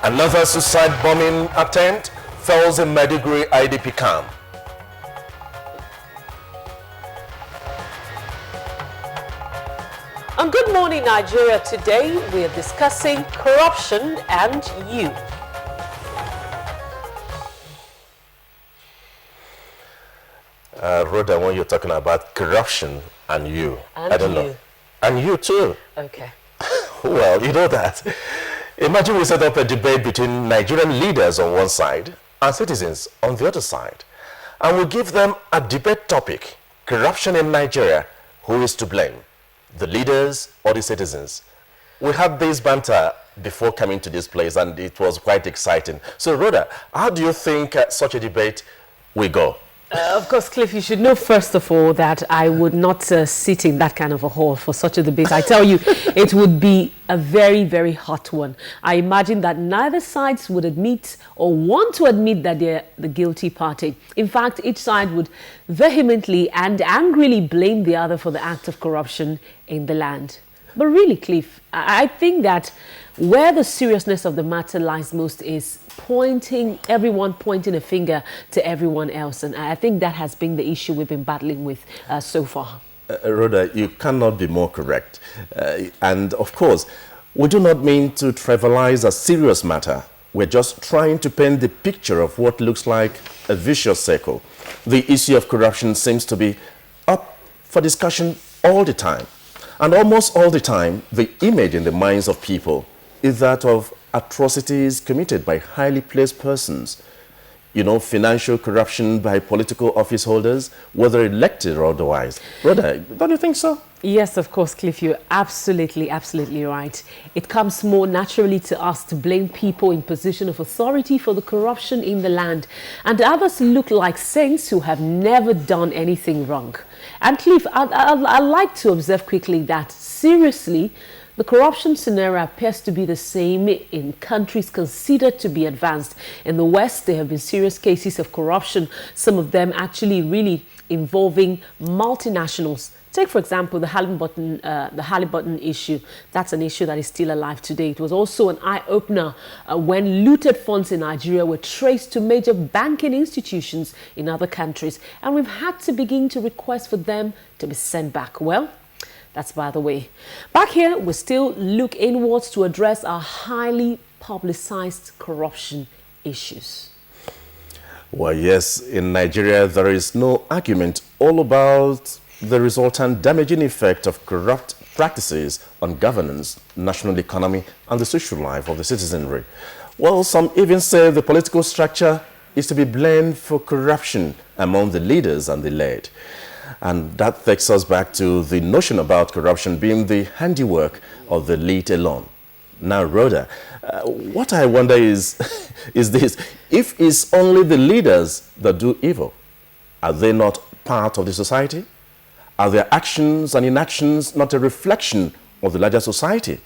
Another suicide bombing attempt fells in Maiduguri IDP camp. On Good Morning Nigeria today, we are discussing corruption and you. Rhoda, when you're talking about corruption and you, And I don't know. And you too. Okay. Well, you know that. Imagine we set up a debate between Nigerian leaders on one side and citizens on the other side. And we give them a debate topic, corruption in Nigeria. Who is to blame? The leaders or the citizens? We had this banter before coming to this place and it was quite exciting. So Rhoda, how do you think such a debate will go? Of course, Cliff, you should know first of all that I would not sit in that kind of a hall for such a debate. I tell you, it would be a very, very hot one. I imagine that neither sides would admit or want to admit that they're the guilty party. In fact, each side would vehemently and angrily blame the other for the act of corruption in the land. But really, Cliff, I think that where the seriousness of the matter lies most is everyone pointing a finger to everyone else. And I think that has been the issue we've been battling with so far. Rhoda, you cannot be more correct. And of course, we do not mean to trivialize a serious matter. We're just trying to paint the picture of what looks like a vicious circle. The issue of corruption seems to be up for discussion all the time. And almost all the time, the image in the minds of people is that of atrocities committed by highly placed persons. You know, financial corruption by political office holders, whether elected or otherwise. Rhoda, don't you think so? Yes, of course, Cliff, you're absolutely right. It comes more naturally to us to blame people in position of authority for the corruption in the land. And others look like saints who have never done anything wrong. And Cliff, I'd like to observe quickly that, seriously, the corruption scenario appears to be the same in countries considered to be advanced. In the West, there have been serious cases of corruption, some of them actually really involving multinationals. Take, for example, the Halliburton issue. That's an issue that is still alive today. It was also an eye-opener when looted funds in Nigeria were traced to major banking institutions in other countries. And we've had to begin to request for them to be sent back. Well, that's by the way. Back here, we still look inwards to address our highly publicized corruption issues. Well, yes, in Nigeria, there is no argument all about the resultant damaging effect of corrupt practices on governance, national economy, and the social life of the citizenry. Well, some even say the political structure is to be blamed for corruption among the leaders and the led. And that takes us back to the notion about corruption being the handiwork of the elite alone. Now, Rhoda, what I wonder is this. If it's only the leaders that do evil, are they not part of the society? Are their actions and inactions not a reflection of the larger society?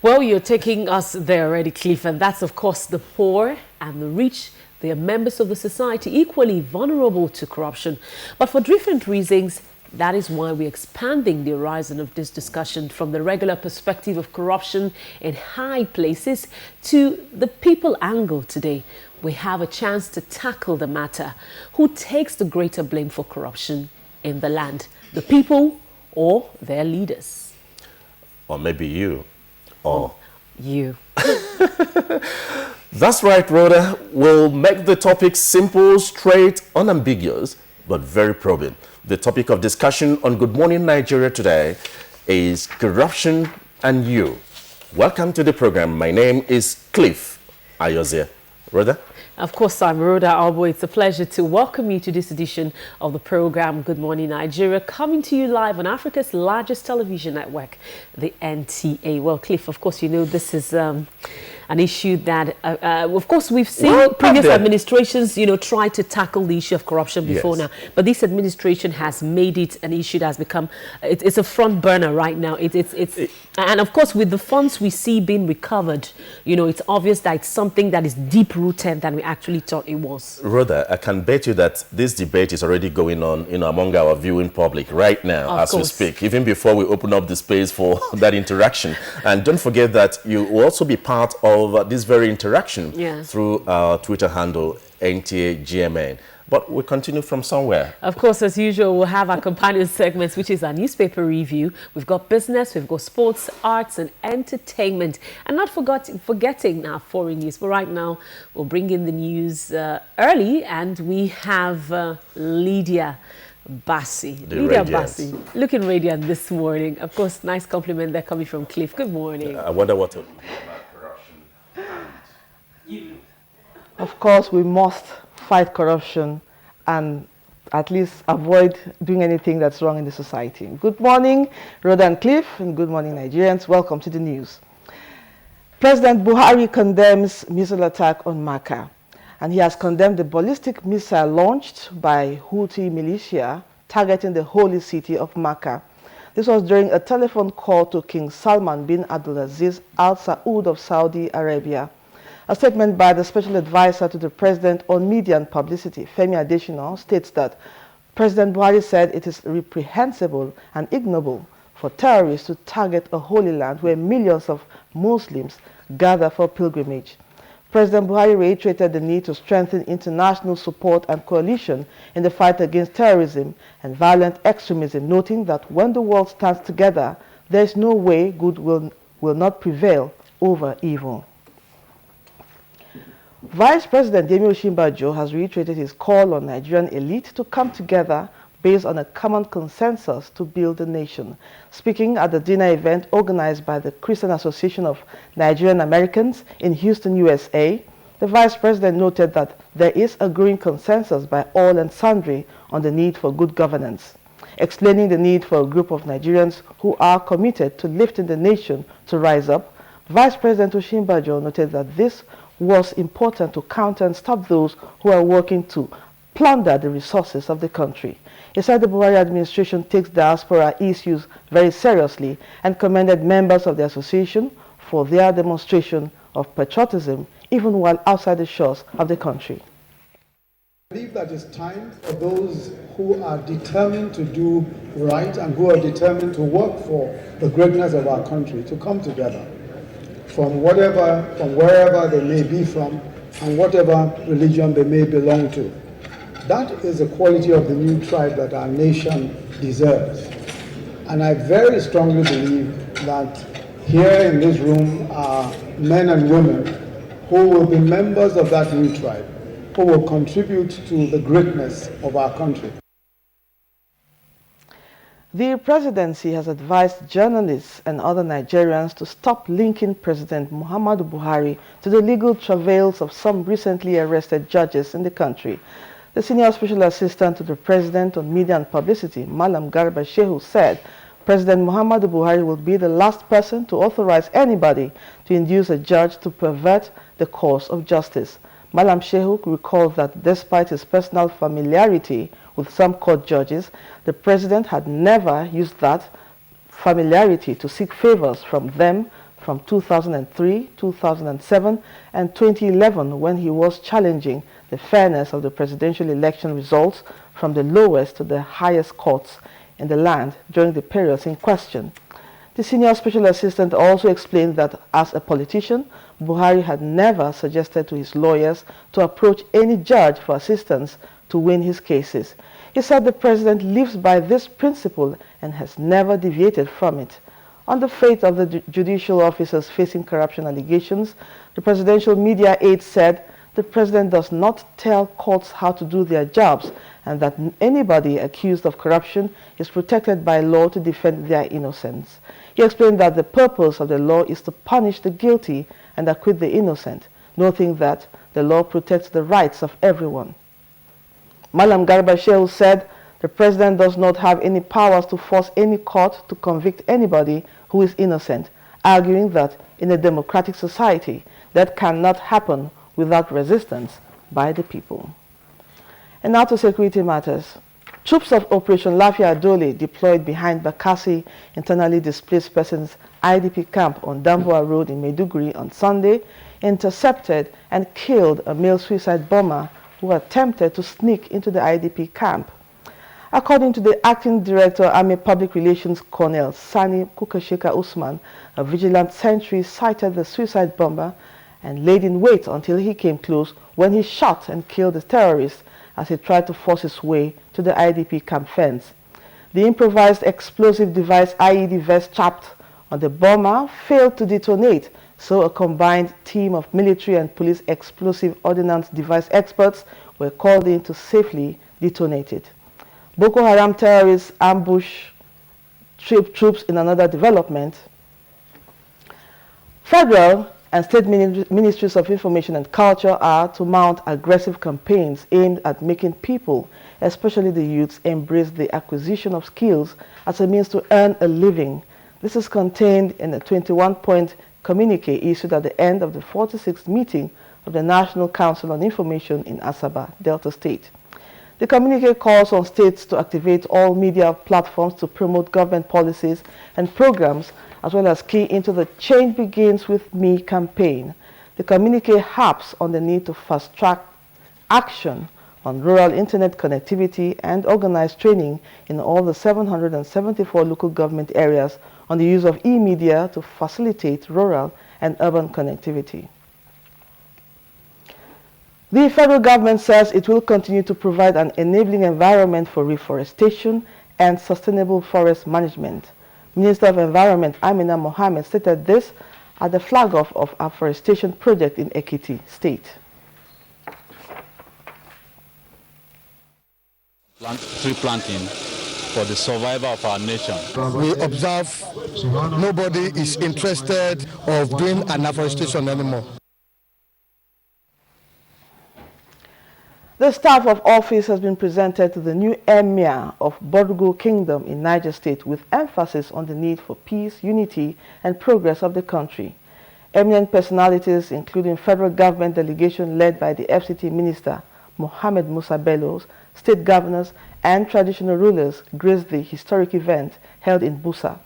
Well, you're taking us there already, Cliff, and that's, of course, the poor and the rich. They are members of the society equally vulnerable to corruption. But for different reasons, that is why we're expanding the horizon of this discussion from the regular perspective of corruption in high places to the people angle today. We have a chance to tackle the matter. Who takes the greater blame for corruption in the land? The people or their leaders? Or maybe you. Or you. That's right, Rhoda. We'll make the topic simple, straight, unambiguous, but very probing. The topic of discussion on Good Morning Nigeria today is corruption and you. Welcome to the program. My name is Cliff Ayoze. Rhoda? Of course, I'm Rhoda Albo. It's a pleasure to welcome you to this edition of the program Good Morning Nigeria, coming to you live on Africa's largest television network, the NTA. Well, Cliff, of course, you know this is an issue that, of course, we've seen previous administrations, try to tackle the issue of corruption before now. But this administration has made it an issue that has become, it's a front burner right now. And of course, with the funds we see being recovered, it's obvious that it's something that is deep rooted than we actually thought it was. Rhoda, I can bet you that this debate is already going on, among our viewing public right now as we speak, even before we open up the space for that interaction. And don't forget that you will also be part of of this very interaction Yes. through our Twitter handle, NTAGMN. But we continue from somewhere. Of course, as usual, we'll have our companion segments, which is our newspaper review. We've got business, we've got sports, arts, and entertainment. And not forgetting our foreign news. But right now, we'll bring in the news early, and we have Lydia Bassi. Lydia Bassi, looking radiant this morning. Of course, nice compliment there coming from Cliff. Good morning. I wonder what to... Of course, we must fight corruption and at least avoid doing anything that's wrong in the society. Good morning, Rhoda and Cliff, and good morning, Nigerians. Welcome to the news. President Buhari condemns missile attack on Makkah, and he has condemned the ballistic missile launched by Houthi militia targeting the holy city of Makkah. This was during a telephone call to King Salman bin Abdulaziz Al Saud of Saudi Arabia. A statement by the special advisor to the president on media and publicity, Femi Adesina, states that President Buhari said it is reprehensible and ignoble for terrorists to target a holy land where millions of Muslims gather for pilgrimage. President Buhari reiterated the need to strengthen international support and coalition in the fight against terrorism and violent extremism, noting that when the world stands together, there is no way good will not prevail over evil. Vice President Yemi Osinbajo has reiterated his call on Nigerian elite to come together based on a common consensus to build the nation. Speaking at the dinner event organized by the Christian Association of Nigerian Americans in Houston, USA, the Vice President noted that there is a growing consensus by all and sundry on the need for good governance. Explaining the need for a group of Nigerians who are committed to lifting the nation to rise up, Vice President Osinbajo noted that this was important to counter and stop those who are working to plunder the resources of the country. He said the Buhari administration takes diaspora issues very seriously and commended members of the association for their demonstration of patriotism even while outside the shores of the country. I believe that it's time for those who are determined to do right and who are determined to work for the greatness of our country to come together. From wherever they may be from, and whatever religion they may belong to. That is the quality of the new tribe that our nation deserves. And I very strongly believe that here in this room are men and women who will be members of that new tribe, who will contribute to the greatness of our country. The presidency has advised journalists and other Nigerians to stop linking President Muhammadu Buhari to the legal travails of some recently arrested judges in the country. The senior special assistant to the president on media and publicity, Malam Garba Shehu, said President Muhammadu Buhari will be the last person to authorize anybody to induce a judge to pervert the course of justice. Malam Shehu recalled that despite his personal familiarity with some court judges, the president had never used that familiarity to seek favors from them from 2003, 2007, and 2011 when he was challenging the fairness of the presidential election results from the lowest to the highest courts in the land during the periods in question. The senior special assistant also explained that as a politician, Buhari had never suggested to his lawyers to approach any judge for assistance to win his cases. He said the president lives by this principle and has never deviated from it. On the fate of the judicial officers facing corruption allegations, the presidential media aide said the president does not tell courts how to do their jobs and that anybody accused of corruption is protected by law to defend their innocence. He explained that the purpose of the law is to punish the guilty and acquit the innocent, noting that the law protects the rights of everyone. Malam Garba Shehu said the president does not have any powers to force any court to convict anybody who is innocent, arguing that in a democratic society that cannot happen without resistance by the people. And now to security matters. Troops of Operation Lafia Dole deployed behind Bakassi internally displaced persons IDP camp on Damboa Road in Maiduguri on Sunday intercepted and killed a male suicide bomber who attempted to sneak into the IDP camp. According to the Acting Director, Army Public Relations Colonel Sani Kukasheka Usman, a vigilant sentry sighted the suicide bomber and laid in wait until he came close when he shot and killed the terrorist as he tried to force his way to the IDP camp fence. The improvised explosive device IED vest strapped on the bomber failed to detonate, so a combined team of military and police explosive ordnance device experts were called in to safely detonate it. Boko Haram terrorists ambush troops in another development. Federal and state ministries of information and culture are to mount aggressive campaigns aimed at making people, especially the youths, embrace the acquisition of skills as a means to earn a living. This is contained in a 21-point communique issued at the end of the 46th meeting of the National Council on Information in Asaba, Delta State. The communique calls on states to activate all media platforms to promote government policies and programs, as well as key into the Change Begins With Me campaign. The communique harps on the need to fast-track action on rural internet connectivity and organized training in all the 774 local government areas on the use of e-media to facilitate rural and urban connectivity. The federal government says it will continue to provide an enabling environment for reforestation and sustainable forest management. Minister of Environment Amina Mohammed stated this at the flag-off of a forestation project in Ekiti State. Tree planting for the survival of our nation. We observe nobody is interested of doing an afforestation anymore. The staff of office has been presented to the new Emir of Borgu Kingdom in Niger State with emphasis on the need for peace, unity, and progress of the country. Eminent personalities, including federal government delegation led by the FCT Minister Mohamed Musa Bello, state governors, and traditional rulers, graced the historic event held in Busa.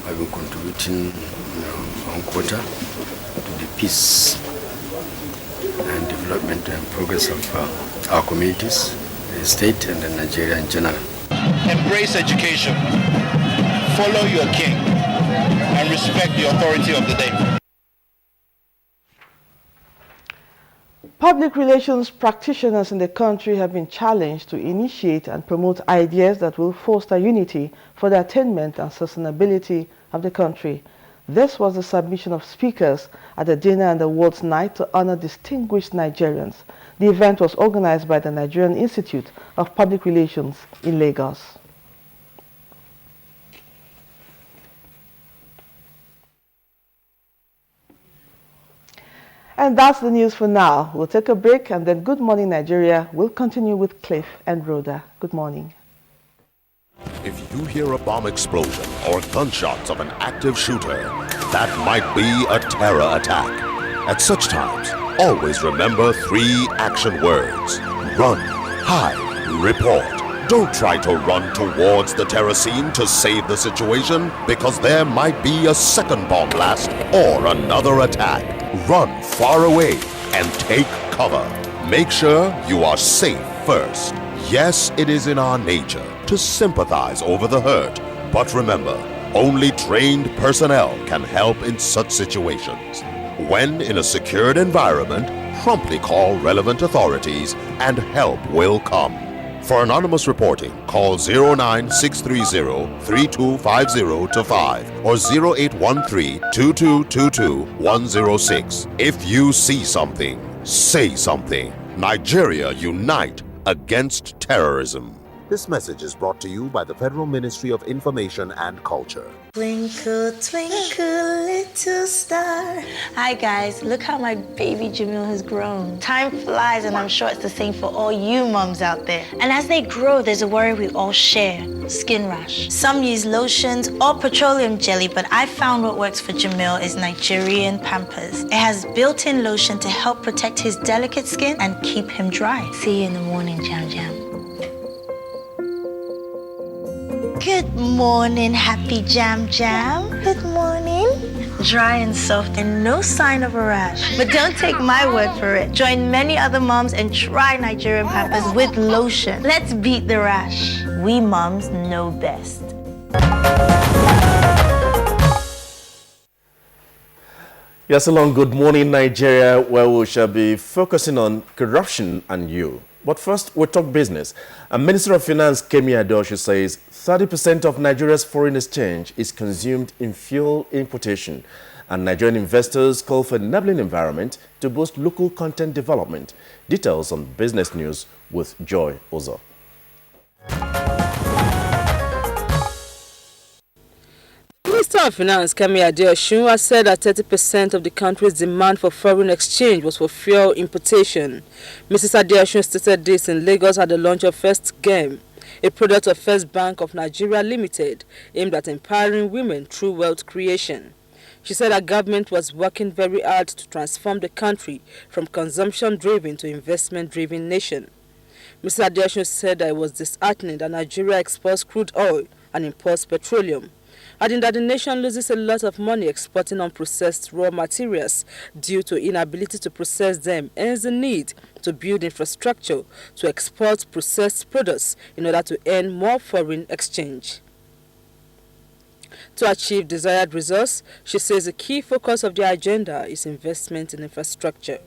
I've been contributing one quarter to the peace and development and progress of our communities, the state, and the Nigeria in general. Embrace education, follow your king, and respect the authority of the day. Public relations practitioners in the country have been challenged to initiate and promote ideas that will foster unity for the attainment and sustainability of the country. This was the submission of speakers at the Dinner and Awards Night to honor distinguished Nigerians. The event was organized by the Nigerian Institute of Public Relations in Lagos. And that's the news for now. We'll take a break, and then Good Morning Nigeria will continue with Cliff and Rhoda. Good morning. If you hear a bomb explosion or gunshots of an active shooter, that might be a terror attack. At such times, always remember 3 action words: run, hide, report. Don't try to run towards the terror scene to save the situation, because there might be a second bomb blast or another attack. Run far away and take cover. Make sure you are safe first. Yes, it is in our nature to sympathize over the hurt, but remember, only trained personnel can help in such situations. When in a secured environment, promptly call relevant authorities and help will come. For anonymous reporting, call 09630-3250-5 or 0813-2222-106. If you see something, say something. Nigeria unite against terrorism. This message is brought to you by the Federal Ministry of Information and Culture. Twinkle, twinkle, little star. Hi guys, look how my baby Jamil has grown. Time flies, and I'm sure it's the same for all you moms out there. And as they grow, there's a worry we all share: skin rash. Some use lotions or petroleum jelly, but I found what works for Jamil is Nigerian Pampers. It has built-in lotion to help protect his delicate skin and keep him dry. See you in the morning, Jam Jam. Good morning, happy Jam Jam. Good morning. Dry and soft and no sign of a rash. But don't take my word for it. Join many other moms and try Nigerian Pampers with lotion. Let's beat the rash. We moms know best. Yes, along Good Morning Nigeria, where we shall be focusing on corruption and you. But first, we'll talk business. A Minister of Finance, Kemi Adeosun, says 30% of Nigeria's foreign exchange is consumed in fuel importation. And Nigerian investors call for enabling environment to boost local content development. Details on business news with Joy Ozo. Minister of Finance Kemi Adeosun has said that 30% of the country's demand for foreign exchange was for fuel importation. Mrs. Adeosun stated this in Lagos at the launch of First Game, a product of First Bank of Nigeria Limited, aimed at empowering women through wealth creation. She said her government was working very hard to transform the country from consumption-driven to investment-driven nation. Mr. Adeosun said that it was disheartening that Nigeria exports crude oil and imports petroleum, adding that the nation loses a lot of money exporting unprocessed raw materials due to inability to process them, and hence the need to build infrastructure to export processed products in order to earn more foreign exchange. To achieve desired results, she says the key focus of the agenda is investment in infrastructure.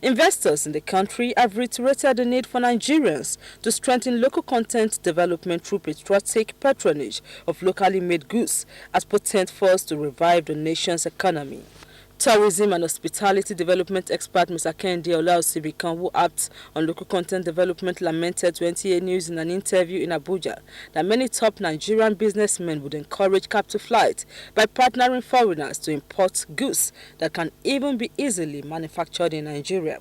Investors in the country have reiterated the need for Nigerians to strengthen local content development through patriotic patronage of locally made goods as potent force to revive the nation's economy. Tourism and hospitality development expert Mr. Kende Olaosibikan, who acts on local content development, lamented to NTA News in an interview in Abuja that many top Nigerian businessmen would encourage captive flight by partnering foreigners to import goods that can even be easily manufactured in Nigeria.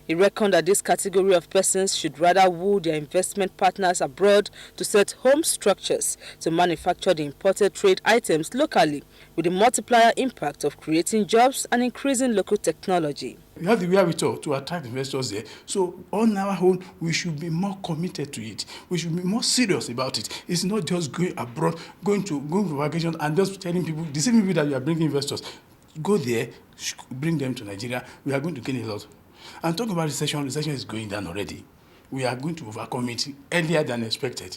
He reckoned that this category of persons should rather woo their investment partners abroad to set home structures to manufacture the imported trade items locally, with the multiplier impact of creating jobs and increasing local technology. We have the wherewithal to attract investors there. So on our own, we should be more committed to it. We should be more serious about it. It's not just going abroad, going for vacation and just telling people, the same people that you are bringing investors, go there, bring them to Nigeria. We are going to gain a lot. And talking about recession is going down already. We are going to overcome it earlier than expected.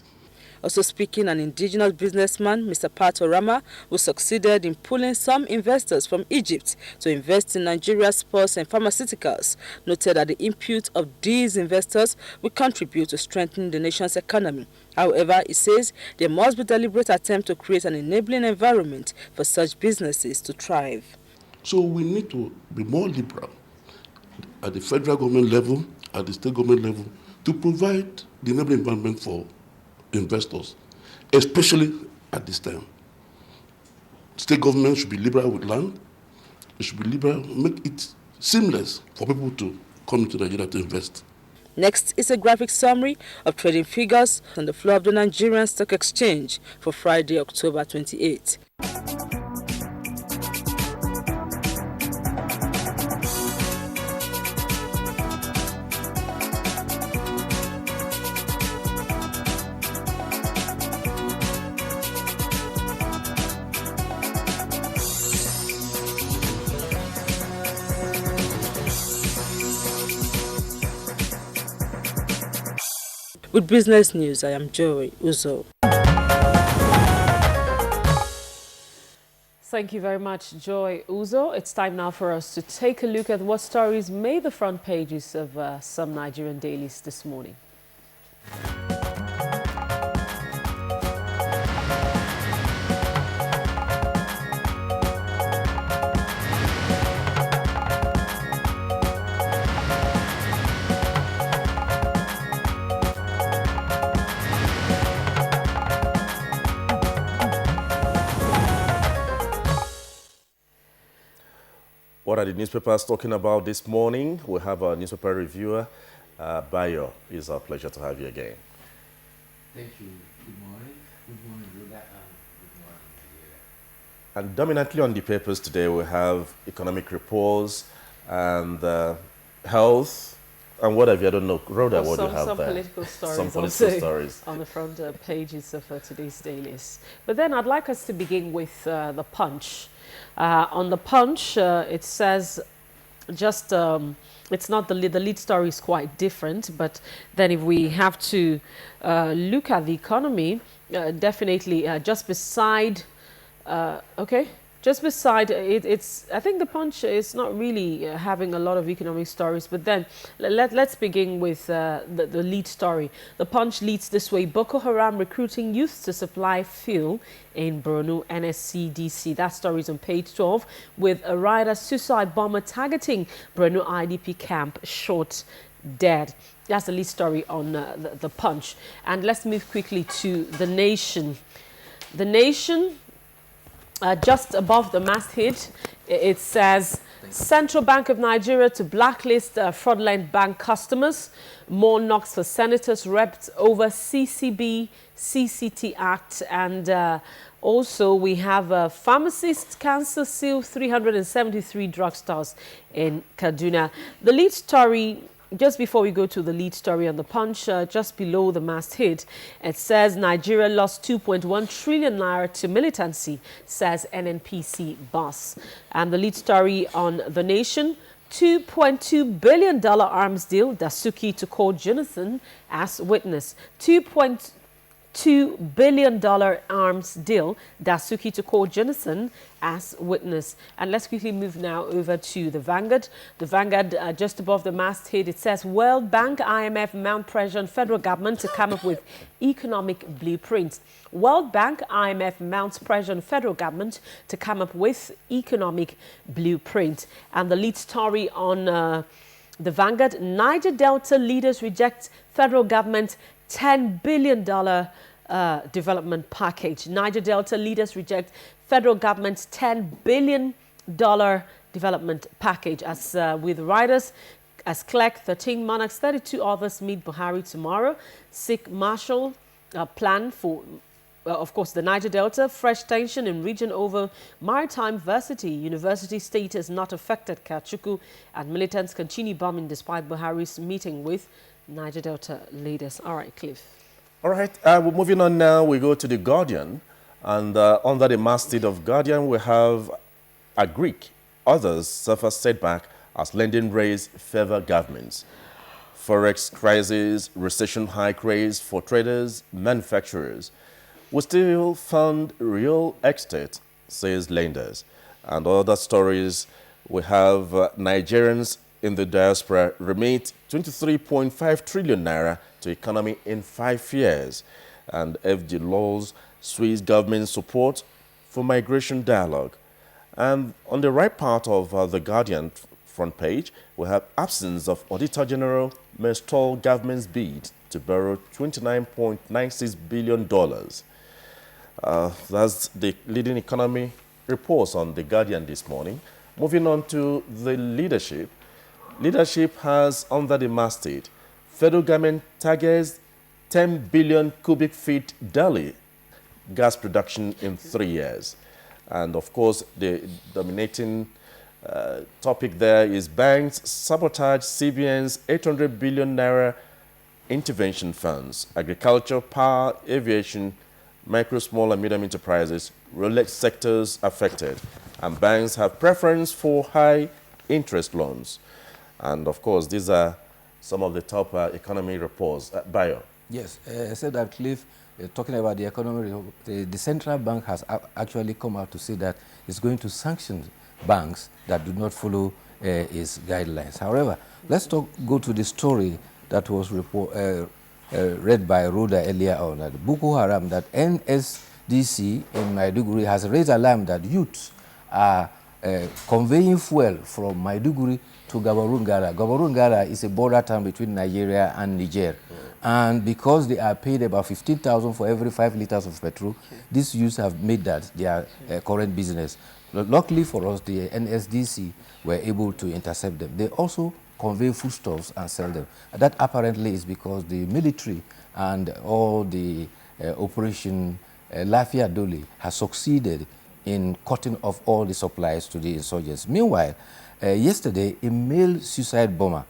Also speaking, an indigenous businessman, Mr. Pato Rama, who succeeded in pulling some investors from Egypt to invest in Nigeria's sports and pharmaceuticals, noted that the input of these investors will contribute to strengthening the nation's economy. However, he says there must be deliberate attempt to create an enabling environment for such businesses to thrive. So we need to be more liberal at the federal government level, at the state government level, to provide the enabling environment for investors, especially at this time. State government should be liberal with land. It should be liberal, make it seamless for people to come into Nigeria to invest. Next is a graphic summary of trading figures on the floor of the Nigerian Stock Exchange for Friday, October 28. With business news, I am Joy Uzo. Thank you very much, Joy Uzo. It's time now for us to take a look at what stories made the front pages of some Nigerian dailies this morning. What are the newspapers talking about this morning? We have our newspaper reviewer, Bayo. It's our pleasure to have you again. Thank you. Good morning. Good morning, Ruda, and good morning, Nigeria. And dominantly on the papers today, we have economic reports and health. And what have you? I don't know. Rhoda, what do you have some there? Political stories. Some political stories. On the front pages of today's dailies. But then I'd like us to begin with the Punch. On the Punch, it says just, it's not the lead story is quite different, but then if we have to look at the economy, definitely just beside Just beside it's I think the Punch is not really having a lot of economic stories, but then let's begin with the lead story. The Punch leads this way: Boko Haram recruiting youths to supply fuel in Borno NSCDC. That story is on page 12, with a rider suicide bomber targeting Borno IDP camp shot dead. That's the lead story on the Punch. And let's move quickly to The Nation. The Nation, just above the masthead, it says, Central Bank of Nigeria to blacklist fraudulent bank customers. More knocks for senators, reps over CCB, CCT Act. And also we have pharmacists cancer seal 373 drugstores in Kaduna. The lead story, just before we go to the lead story on the Punch, just below the masthead, it says Nigeria lost 2.1 trillion naira to militancy, says NNPC boss. And the lead story on The Nation, $2.2 billion arms deal, Dasuki to call Jonathan as witness. $2.2 billion arms deal, Dasuki to call Jonathan as witness. And let's quickly move now over to the Vanguard. The Vanguard, just above the masthead, it says World Bank, IMF mount pressure on federal government to come up with economic blueprint. World Bank, IMF mounts pressure on federal government to come up with economic blueprint. And the lead story on the Vanguard, Niger Delta leaders reject federal government $10 billion development package. Niger Delta leaders reject federal government's $10 billion development package. As with riders, as clerk, 13 monarchs, 32 others meet Buhari tomorrow. Sikh Marshal plan for, of course, the Niger Delta. Fresh tension in region over maritime varsity. University status not affected, Kachuku. And militants continue bombing despite Buhari's meeting with Niger Delta leaders. All right, Cliff. All right, we're moving on now. We go to The Guardian. And under the masthead of Guardian, we have a Greek. Others suffer setback as lending raise favor governments. Forex crisis, recession hike raise for traders, manufacturers. We still fund real estate, says lenders. And other stories, we have Nigerians in the diaspora remit 23.5 trillion naira to economy in 5 years. And FG laws, Swiss government support for migration dialogue. And on the right part of the Guardian front page, we have absence of Auditor General may stall government's bid to borrow $29.96 billion. That's the leading economy reports on the Guardian this morning. Moving on to the leadership. Leadership has under the masthead, federal government targets 10 billion cubic feet daily gas production in 3 years. And of course, the dominating topic there is banks sabotage CBN's 800 billion naira intervention funds, agriculture, power, aviation, micro, small and medium enterprises, related sectors affected. And banks have preference for high interest loans. And of course, these are some of the top economy reports. Bayo. Yes, I said that, Cliff, talking about the economy, the central bank has actually come out to say that it's going to sanction banks that do not follow its guidelines. However, let's go to the story that was read by Rhoda earlier on, that Boko Haram, that NSDC in Maiduguri has raised alarm that youths are conveying fuel from Maiduguri to Gabarungara. Gabarungara is a border town between Nigeria and Niger. And because they are paid about 15,000 for every 5 liters of petrol, these youths have made that their current business. Luckily for us, the NSDC were able to intercept them. They also convey foodstuffs and sell them. That apparently is because the military and all the Operation Lafia Dole has succeeded in cutting off all the supplies to the insurgents. Meanwhile, yesterday, a male suicide bomber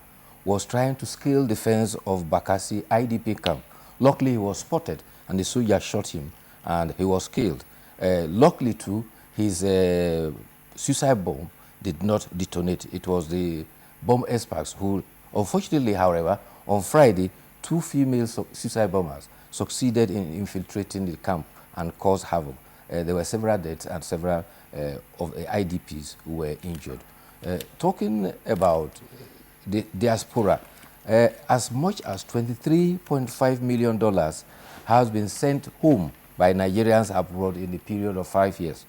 was trying to scale the fence of Bakassi IDP camp. Luckily, he was spotted, and the soldier shot him, and he was killed. Luckily, too, his suicide bomb did not detonate. It was the bomb experts who, unfortunately, however, on Friday, 2 female suicide bombers succeeded in infiltrating the camp and caused havoc. there were several deaths and several of the IDPs who were injured. Talking about the diaspora, as much as $23.5 million has been sent home by Nigerians abroad in the period of 5 years.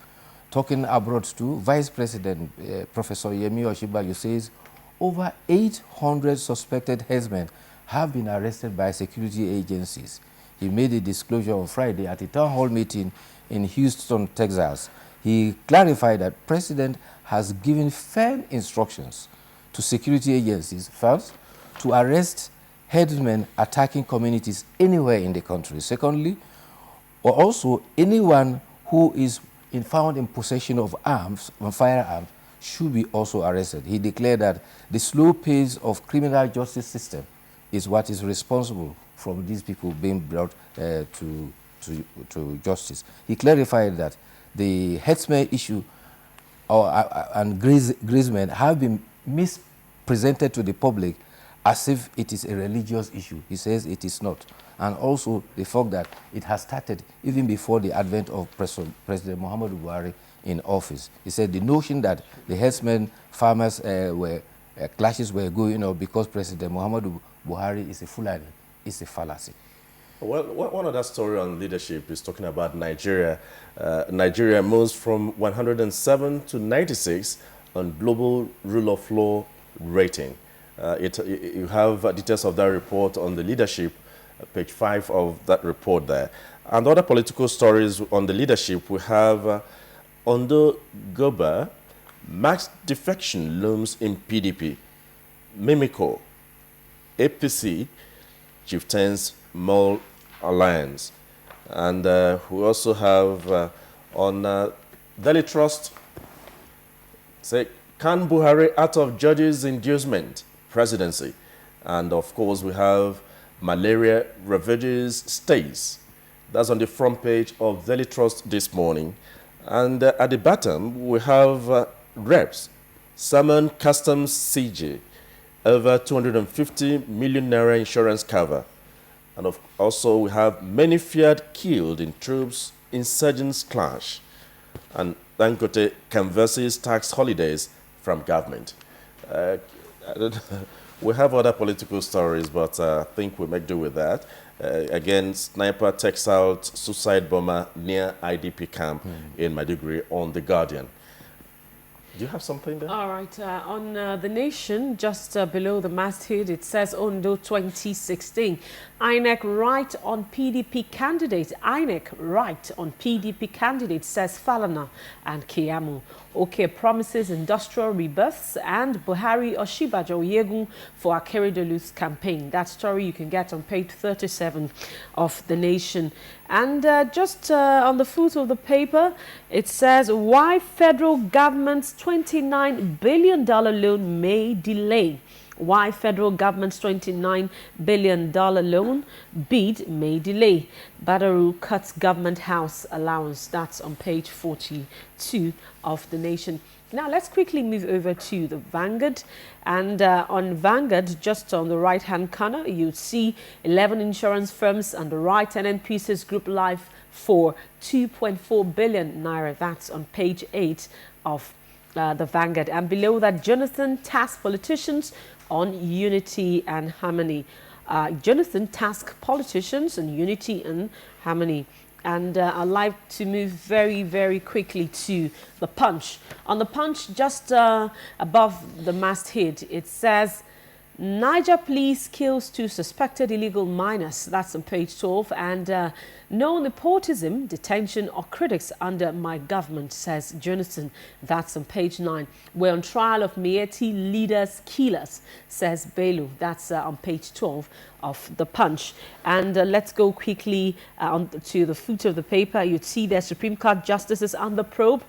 Talking abroad too, Vice President Professor Yemi Osinbajo says over 800 suspected herdsmen have been arrested by security agencies. He made a disclosure on Friday at a town hall meeting in Houston, Texas. He clarified that the President has given firm instructions to security agencies, first, to arrest herdsmen attacking communities anywhere in the country. Secondly, or also anyone who is found in possession of arms, firearms, should be also arrested. He declared that the slow pace of criminal justice system is what is responsible from these people being brought to justice. He clarified that the herdsmen issue and grazmen have been mispresented to the public as if it is a religious issue. He says it is not. And also the fact that it has started even before the advent of President Muhammadu Buhari in office. He said the notion that the herdsmen, farmers clashes were going on because President Muhammadu Buhari is a Fulani is a fallacy. Well, one other story on leadership is talking about Nigeria. Nigeria moves from 107 to 96 on global rule of law rating. You have details of that report on the leadership, page 5 of that report there. And other political stories on the leadership, we have Ondo Goba, mass defection looms in PDP, Mimiko, APC, Chieftains Mall Alliance. And we also have on Daily Trust, say, can Buhari out of judges' inducement presidency? And of course, we have malaria ravages stays. That's on the front page of Daily Trust this morning. And at the bottom, we have reps, Salmon Customs CJ, over 250 million naira insurance cover. And also we have many feared killed in troops insurgents clash. And Dangote canvasses tax holidays from government. We have other political stories, but I think we make do with that. Again, sniper takes out suicide bomber near IDP camp in Maiduguri on The Guardian. Do you have something there? All right. On The Nation, just below the masthead, it says Ondo 2016. INEC right on PDP candidate. INEC right on PDP candidate, says Falana and Kiamu. OK promises industrial rebirths and Buhari Osinbajo Yegun for Akeredolu's campaign. That story you can get on page 37 of The Nation. And just on the foot of the paper, it says why federal government's $29 billion loan may delay. Why federal government's $29 billion loan bid may delay. Badaru cuts government house allowance. That's on page 42 of The Nation. Now, let's quickly move over to the Vanguard. And on Vanguard, just on the right-hand corner, you see 11 insurance firms underwrite NNPC's group life for 2.4 billion naira. That's on page 8 of the Vanguard. And below that, Jonathan tasks politicians on unity and harmony. Jonathan tasks politicians on unity and harmony. And I'd like to move very, very quickly to the Punch. On the Punch, just above the masthead, it says, Niger police kills 2 suspected illegal miners. That's on page 12. And no nepotism, detention or critics under my government, says Jonathan. That's on page 9. We're on trial of Mieti leaders killers, says Bello. That's on page 12 of the Punch. And let's go quickly to the foot of the paper. You'd see there Supreme Court justices under probe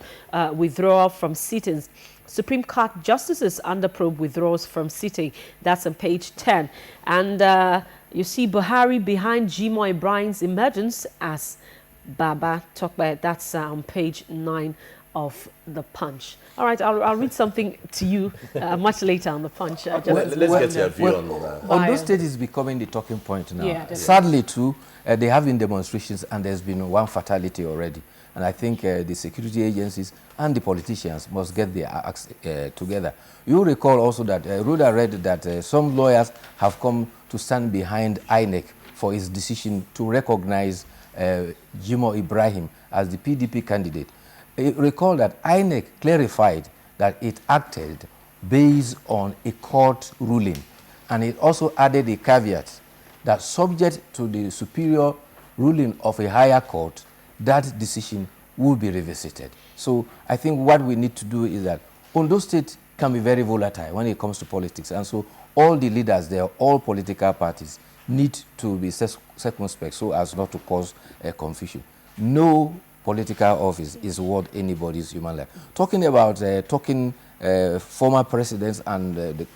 withdrawal from sittings. Supreme Court justices under probe withdraws from sitting. That's on page 10. And you see Buhari behind Jimo Ibrahim's emergence as Baba Tokbe. That's on page 9 of the Punch. All right, I'll read something to you much later on the Punch. Let's get your view on that. Ondo State is becoming the talking point now. Yeah, sadly, too, there have been demonstrations and there's been one fatality already. And I think the security agencies and the politicians must get their acts together. You recall also that Ruda read that some lawyers have come to stand behind INEC for its decision to recognize Jimo Ibrahim as the PDP candidate. Recall that INEC clarified that it acted based on a court ruling, and it also added a caveat that subject to the superior ruling of a higher court, that decision will be revisited. So I think what we need to do is that Ondo State can be very volatile when it comes to politics, and so all the leaders there, all political parties, need to be circumspect so as not to cause confusion. No political office is worth anybody's human life. Talking about former presidents and the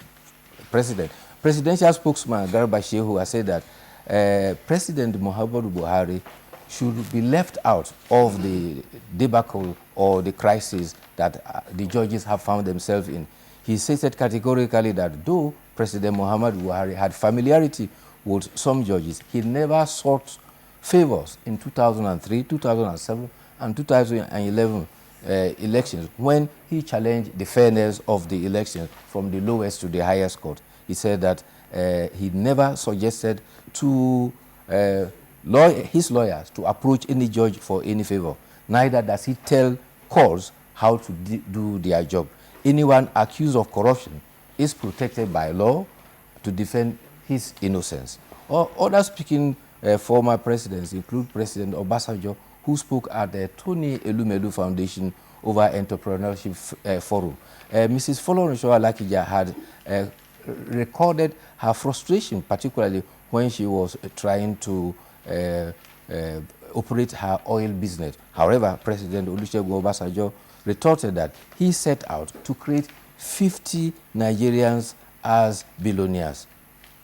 presidential spokesman Garba Shehu has said that President Muhammadu Buhari should be left out of the debacle or the crisis that the judges have found themselves in. He stated categorically that though President Muhammadu Buhari had familiarity with some judges, he never sought favors in 2003, 2007, and 2011 elections when he challenged the fairness of the elections from the lowest to the highest court. He said that he never suggested to his lawyers to approach any judge for any favor. Neither does he tell courts how to do their job. Anyone accused of corruption is protected by law to defend his innocence. Other speaking former presidents include President Obasanjo, who spoke at the Tony Elumelu Foundation over Entrepreneurship Forum. Mrs. Folorunsho Alakija had recorded her frustration, particularly when she was trying to operate her oil business. However, President Olusegun Obasanjo retorted that he set out to create 50 Nigerians as billionaires.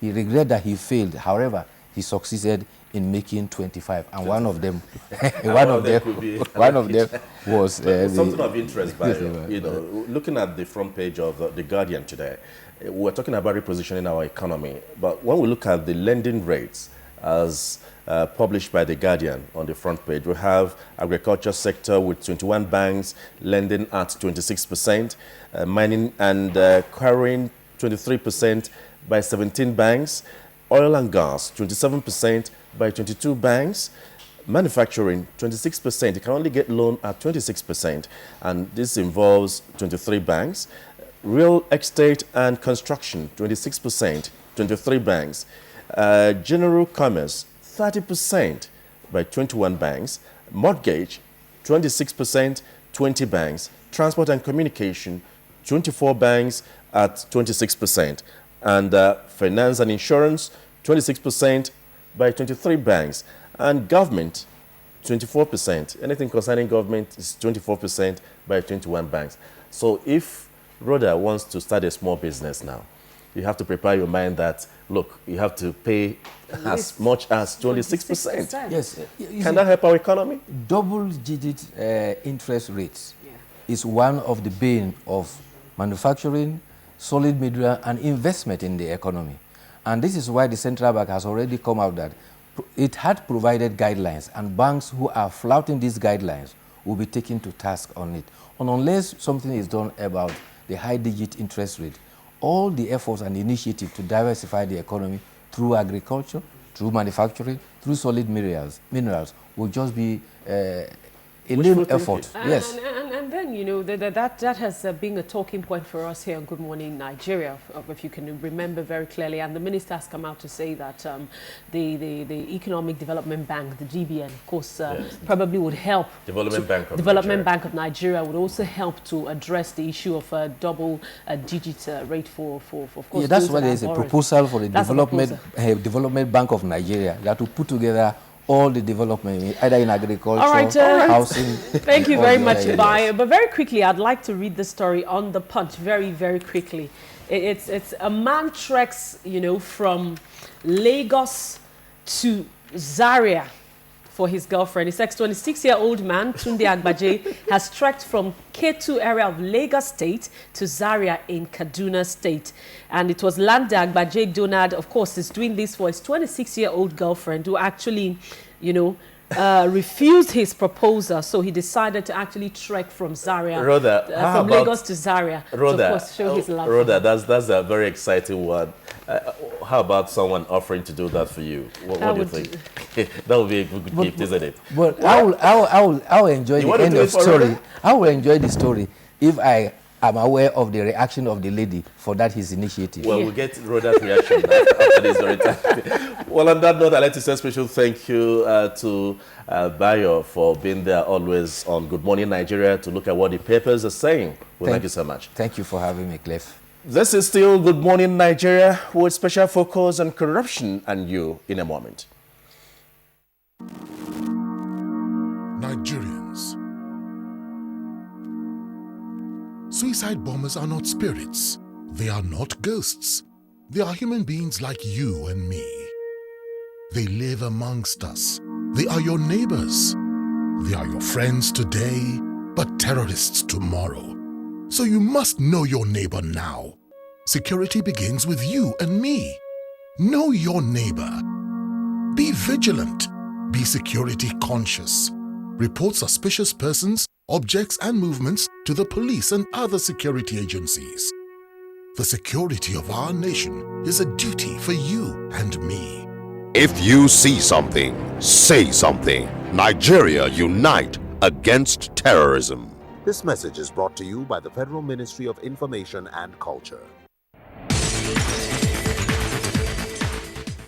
He regretted that he failed. However, he succeeded in making 25, and one of them, one of them was something of interest. By looking at the front page of the Guardian today, we're talking about repositioning our economy. But when we look at the lending rates as published by the Guardian on the front page, we have agriculture sector with 21 banks lending at 26%, mining and quarrying 23% by 17 banks, oil and gas 27% by 22 banks, manufacturing 26%. You can only get loan at 26%, and this involves 23 banks. Real estate and construction 26%, 23 banks. General commerce 30% by 21 banks. Mortgage 26%, 20 banks. Transport and communication 24 banks at 26%. And finance and insurance 26% by 23 banks. And government 24%. Anything concerning government is 24% by 21 banks. So if Rhoda wants to start a small business now, you have to prepare your mind that, look, you have to pay as much as 26%. Yes. Can that help our economy? Double-digit interest rates is one of the bane of manufacturing, solid middle, and investment in the economy. And this is why the central bank has already come out that it had provided guidelines, and banks who are flouting these guidelines will be taken to task on it. And unless something is done about the high-digit interest rate, all the efforts and initiatives to diversify the economy through agriculture, through manufacturing, through solid minerals will just be a little effort. Yes. And then, you know, that has been a talking point for us here on Good Morning Nigeria, if you can remember very clearly. And the minister has come out to say that the Economic Development Bank, the GBN, of course, probably would help. Development Bank of Nigeria would also help to address the issue of a double-digit rate for of course. Yeah, that's why there is a proposal for the Development Bank of Nigeria that will put together all the development, either in agriculture, housing. Thank you very much, Bayo. But very quickly, I'd like to read the story on the Punch very, very quickly. It's a man treks, you know, from Lagos to Zaria for his girlfriend. His 26-year-old man, Tunde Agbaje, has trekked from Ketu area of Lagos State to Zaria in Kaduna State. And it was land Agbaje Donald, of course, is doing this for his 26-year-old girlfriend, who actually, you know, refused his proposal, so he decided to actually trek from Zaria, from Lagos to Zaria, to of course show his love. Rhoda, that's a very exciting one. How about someone offering to do that for you? What do you think? That would be a good gift, isn't it? But I will enjoy the end of story. I will enjoy the story if I am aware of the reaction of the lady for that his initiative. Well, we'll get Rhoda's reaction after this very time. Well, on that note, I'd like to say a special thank you to Bayo for being there always on Good Morning Nigeria to look at what the papers are saying. Well, thank you so much. Thank you for having me, Cliff. This is still Good Morning Nigeria with special focus on corruption and you in a moment. Nigerians. Suicide bombers are not spirits. They are not ghosts. They are human beings like you and me. They live amongst us. They are your neighbors. They are your friends today, but terrorists tomorrow. So you must know your neighbor now. Security begins with you and me. Know your neighbor. Be vigilant. Be security conscious. Report suspicious persons, objects, and movements to the police and other security agencies. The security of our nation is a duty for you and me. If you see something, say something. Nigeria unite against terrorism. This message is brought to you by the Federal Ministry of Information and Culture.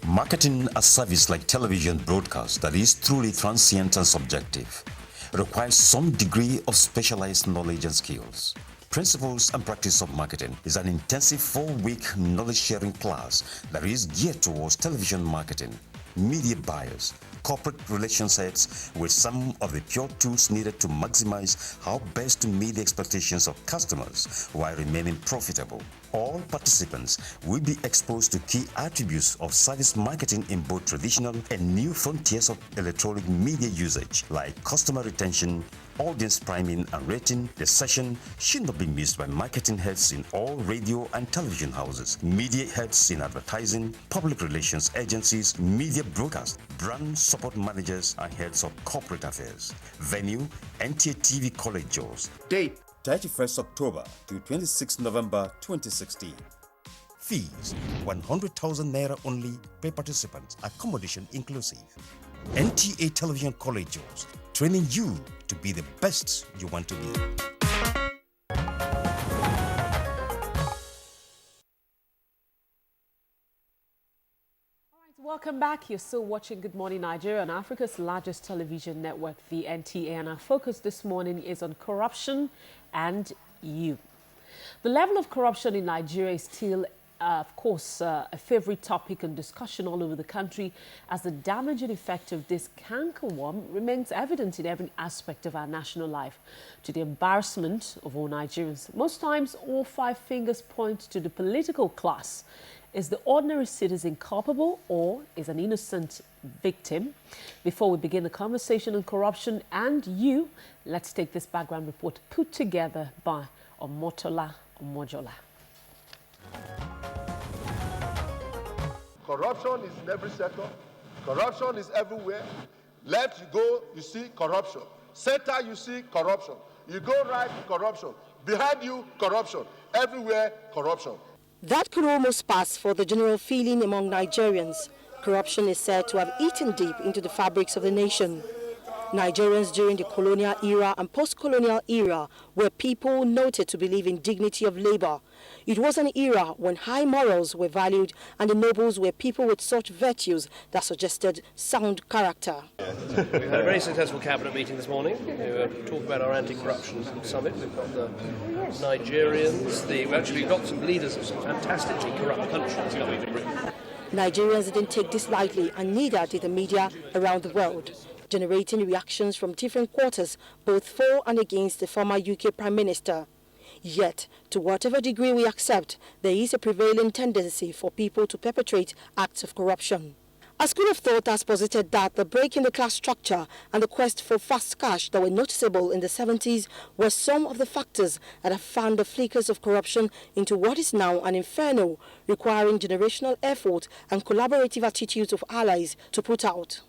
Marketing a service like television broadcast that is truly transient and subjective requires some degree of specialized knowledge and skills. Principles and Practice of Marketing is an intensive 4-week knowledge-sharing class that is geared towards television marketing, media buyers, corporate relation sets with some of the pure tools needed to maximize how best to meet the expectations of customers while remaining profitable. All participants will be exposed to key attributes of service marketing in both traditional and new frontiers of electronic media usage like customer retention, audience priming and rating. The session should not be missed by marketing heads in all radio and television houses, media heads in advertising, public relations agencies, media broadcast, brand support managers, and heads of corporate affairs. Venue, NTA TV College Jos. Date, 31st October to 26 November 2016. Fees, 100,000 Naira only per participant, accommodation inclusive. NTA Television College Jos, training you to be the best you want to be. Welcome back. You're still watching Good Morning Nigeria on Africa's largest television network, the NTA. And our focus this morning is on corruption and you. The level of corruption in Nigeria is still, of course, a favorite topic and discussion all over the country as the damaging effect of this cankerworm remains evident in every aspect of our national life, to the embarrassment of all Nigerians. Most times, all 5 fingers point to the political class. Is the ordinary citizen culpable or is an innocent victim? Before we begin the conversation on corruption and you, let's take this background report put together by Omotola Omojola. Corruption is in every sector. Corruption is everywhere. Left you go, you see corruption. Center, you see corruption. You go right, corruption. Behind you, corruption. Everywhere, corruption. That could almost pass for the general feeling among Nigerians. Corruption is said to have eaten deep into the fabrics of the nation. Nigerians during the colonial era and post-colonial era were people noted to believe in dignity of labor. It was an era when high morals were valued and the nobles were people with such virtues that suggested sound character. We've had a very successful cabinet meeting this morning. We were talking about our anti-corruption summit. We've got the Nigerians. We've got some leaders of some fantastically corrupt countries coming to Britain. Nigerians didn't take this lightly, and neither did the media around the world, generating reactions from different quarters, both for and against the former UK Prime Minister. Yet, to whatever degree we accept, there is a prevailing tendency for people to perpetrate acts of corruption. A school of thought has posited that the break in the class structure and the quest for fast cash that were noticeable in the 70s were some of the factors that have fanned the flickers of corruption into what is now an inferno, requiring generational effort and collaborative attitudes of allies to put out.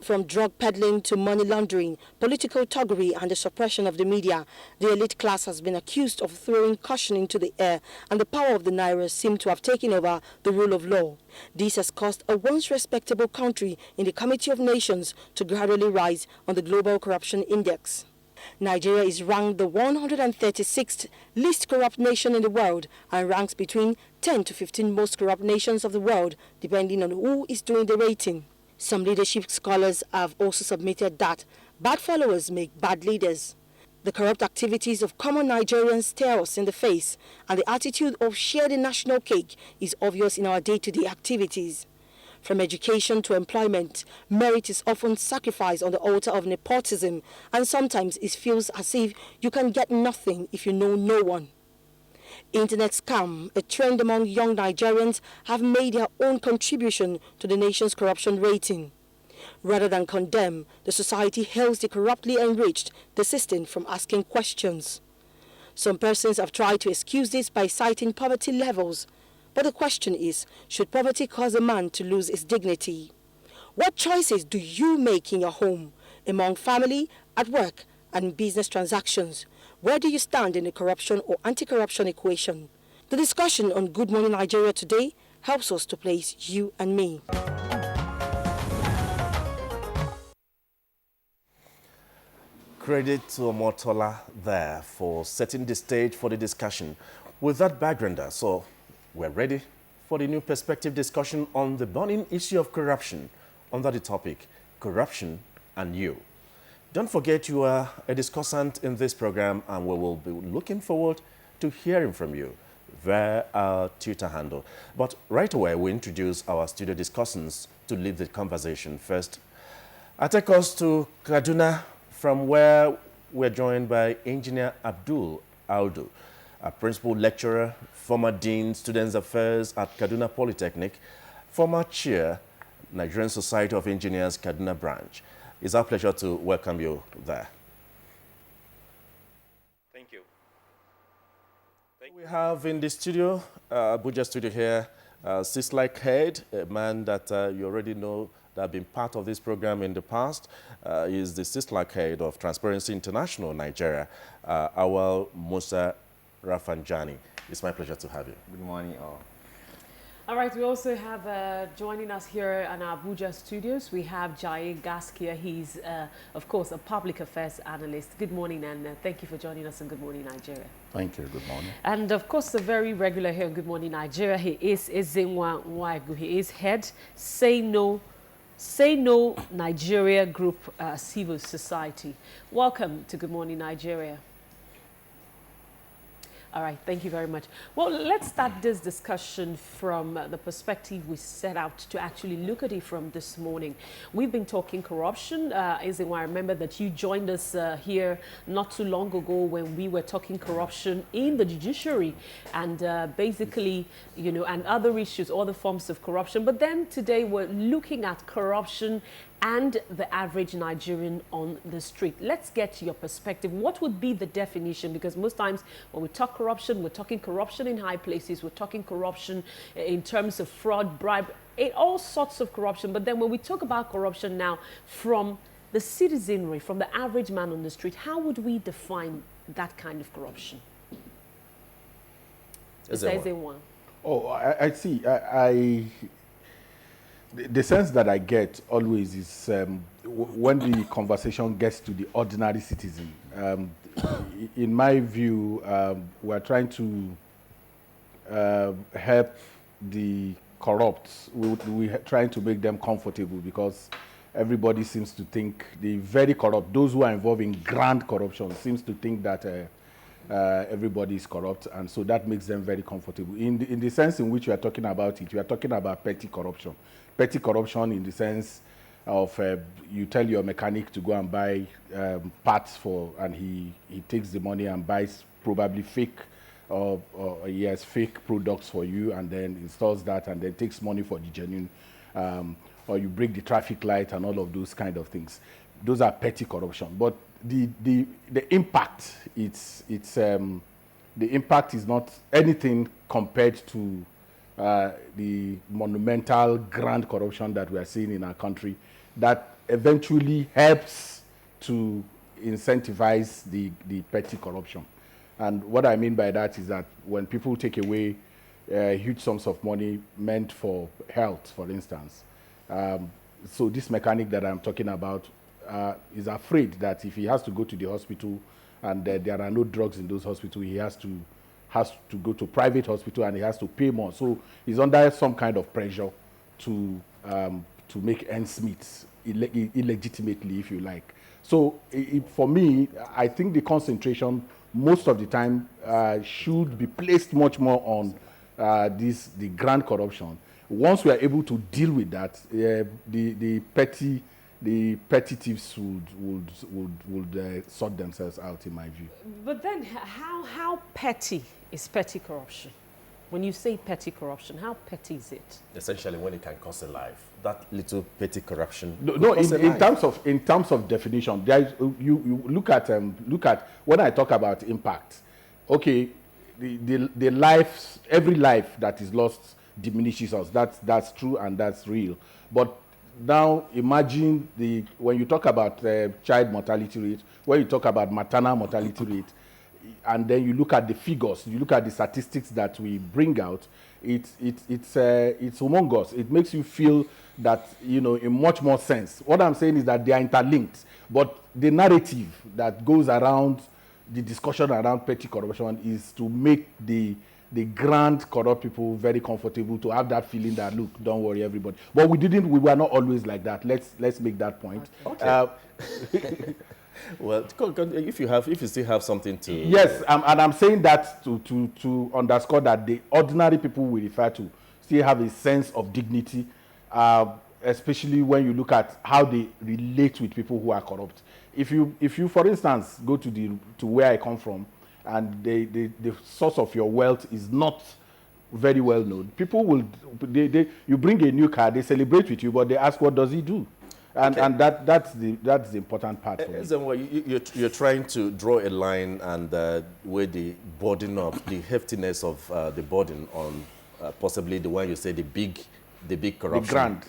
From drug peddling to money laundering, political thuggery and the suppression of the media, the elite class has been accused of throwing caution into the air, and the power of the naira seemed to have taken over the rule of law. This has caused a once respectable country in the Committee of Nations to gradually rise on the Global Corruption Index. Nigeria is ranked the 136th least corrupt nation in the world and ranks between 10 to 15 most corrupt nations of the world, depending on who is doing the rating. Some leadership scholars have also submitted that bad followers make bad leaders. The corrupt activities of common Nigerians stare us in the face, and the attitude of share the national cake is obvious in our day-to-day activities. From education to employment, merit is often sacrificed on the altar of nepotism, and sometimes it feels as if you can get nothing if you know no one. Internet scam, a trend among young Nigerians, have made their own contribution to the nation's corruption rating. Rather than condemn, the society hails the corruptly enriched, desisting from asking questions. Some persons have tried to excuse this by citing poverty levels. But the question is, should poverty cause a man to lose his dignity? What choices do you make in your home, among family, at work, and business transactions? Where do you stand in the corruption or anti-corruption equation? The discussion on Good Morning Nigeria today helps us to place you and me. Credit to Omotola there for setting the stage for the discussion. With that background, so we're ready for the new perspective discussion on the burning issue of corruption under the topic, Corruption and You. Don't forget you are a discussant in this program, and we will be looking forward to hearing from you via our Twitter handle. But right away, we introduce our studio discussants to lead the conversation. First, I take us to Kaduna, from where we're joined by Engineer Abdul Aldo, a principal lecturer, former dean, Students Affairs at Kaduna Polytechnic, former chair, Nigerian Society of Engineers, Kaduna branch. It's our pleasure to welcome you there. Thank you. We have in the studio, Abuja studio here, Sislike Head, a man that you already know that have been part of this program in the past. He is the Sislike Head of Transparency International Nigeria, Awal Musa Rafanjani. It's my pleasure to have you. Good morning, all. All right, we also have joining us here in our Abuja studios, we have Jai Gaskia. He's, of course, a public affairs analyst. Good morning, and thank you for joining us on Good Morning Nigeria. Thank you. Good morning. And, of course, a very regular here on Good Morning Nigeria. He is Ezenwa Nwaigu. He is head Say No Nigeria Group Civil Society. Welcome to Good Morning Nigeria. All right, thank you very much. Well, let's start this discussion from the perspective we set out to actually look at it from this morning. We've been talking corruption. I remember that you joined us here not too long ago when we were talking corruption in the judiciary and basically, you know, and other issues, other forms of corruption. But then today we're looking at corruption and the average Nigerian on the street. Let's get your perspective. What would be the definition? Because most times when we talk corruption, we're talking corruption in high places, we're talking corruption in terms of fraud, bribe, all sorts of corruption. But then when we talk about corruption now from the citizenry, from the average man on the street, how would we define that kind of corruption? Is there one? Oh, I see. The sense that I get always is when the conversation gets to the ordinary citizen. In my view, we're trying to help the corrupt. We're trying to make them comfortable because everybody seems to think, the very corrupt, those who are involved in grand corruption, seems to think that everybody is corrupt, and so that makes them very comfortable. In the sense in which we are talking about it, we are talking about petty corruption. Petty corruption in the sense of you tell your mechanic to go and buy parts for, and he takes the money and buys probably fake fake products for you, and then installs that, and then takes money for the genuine, or you break the traffic light and all of those kind of things. Those are petty corruption. But the impact, the impact is not anything compared to the monumental grand corruption that we are seeing in our country. That eventually helps to incentivize the petty corruption. And what I mean by that is that when people take away huge sums of money meant for health, for instance, so this mechanic that I'm talking about is afraid that if he has to go to the hospital and there are no drugs in those hospitals, he has to go to private hospital and he has to pay more. So he's under some kind of pressure to make ends meet illegitimately, if you like. So for me, I think the concentration most of the time should be placed much more on the grand corruption. Once we are able to deal with that, the petty thieves would sort themselves out, in my view. But then, how petty is petty corruption? When you say petty corruption, how petty is it? Essentially, when it can cost a life, that little petty corruption. No, in terms of definition, there is, you look at when I talk about impact. Okay, the lives, every life that is lost diminishes us. That's true and that's real. But now imagine when you talk about child mortality rate, when you talk about maternal mortality rate, and then you look at the figures, you look at the statistics that we bring out, it's humongous. It makes you feel that, in much more sense. What I'm saying is that they are interlinked, but the narrative that goes around the discussion around petty corruption is to make the grand corrupt people very comfortable, to have that feeling that, look, don't worry, everybody. But we were not always like that. Let's make that point. Okay. Well, if you still have something to... Yes, and I'm saying that to underscore that the ordinary people we refer to still have a sense of dignity, especially when you look at how they relate with people who are corrupt. If you for instance, go to where I come from, and the source of your wealth is not very well known, people will, you bring a new car, they celebrate with you, but they ask, what does he do? And that's the important part for me. You're trying to draw a line and weigh the burden of the heftiness of the burden on possibly the one you say the big corruption.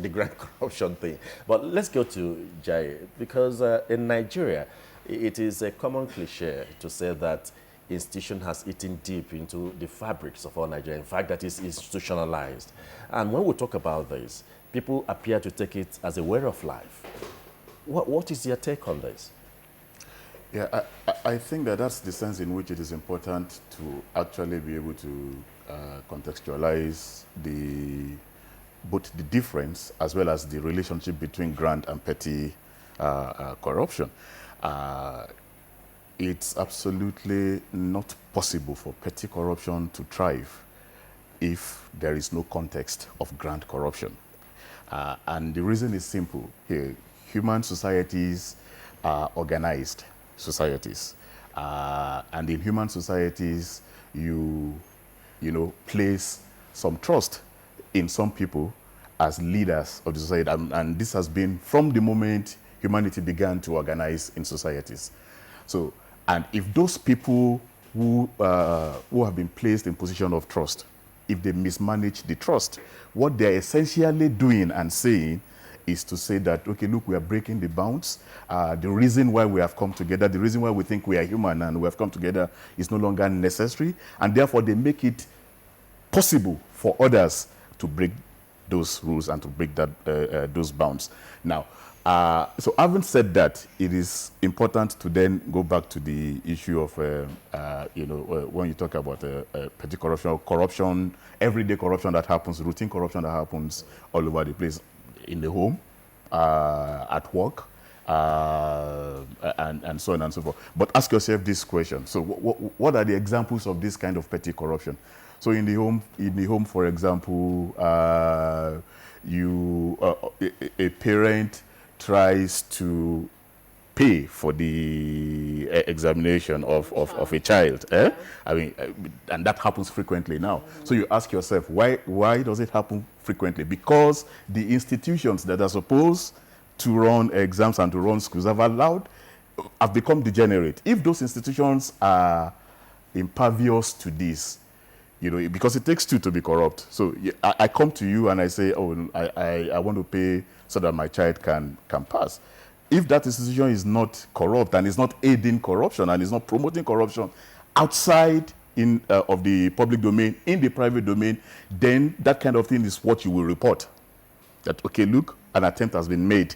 The grand corruption thing. But let's go to Jai, because in Nigeria, it is a common cliche to say that institution has eaten deep into the fabrics of all Nigeria. In fact, that is institutionalized. And when we talk about this, people appear to take it as a way of life. What is your take on this? Yeah, I think that's the sense in which it is important to actually be able to contextualize both the difference as well as the relationship between grand and petty corruption. It's absolutely not possible for petty corruption to thrive if there is no context of grand corruption. And the reason is simple. Here, human societies are organized societies. And in human societies, you place some trust in some people as leaders of the society. And this has been from the moment humanity began to organize in societies. So, and if those people who have been placed in position of trust, if they mismanage the trust, what they're essentially doing and saying is to say that, okay, look, we are breaking the bounds. The reason why we have come together, the reason why we think we are human and we have come together is no longer necessary. And therefore, they make it possible for others to break those rules and to break those bounds. Now, so having said that, it is important to then go back to the issue of, when you talk about petty corruption, everyday corruption that happens, routine corruption that happens all over the place, in the home, at work, and so on and so forth. But ask yourself this question. So what are the examples of this kind of petty corruption? So in the home, for example, a parent tries to pay for the examination of a child. I mean, and that happens frequently now. So you ask yourself, why does it happen frequently? Because the institutions that are supposed to run exams and to run schools have become degenerate. If those institutions are impervious to this, You know, because it takes two to be corrupt. So I come to you and I say, oh, I want to pay so that my child can pass. If that institution is not corrupt and is not aiding corruption and is not promoting corruption outside of the public domain, in the private domain, then that kind of thing is what you will report. That, okay, look, an attempt has been made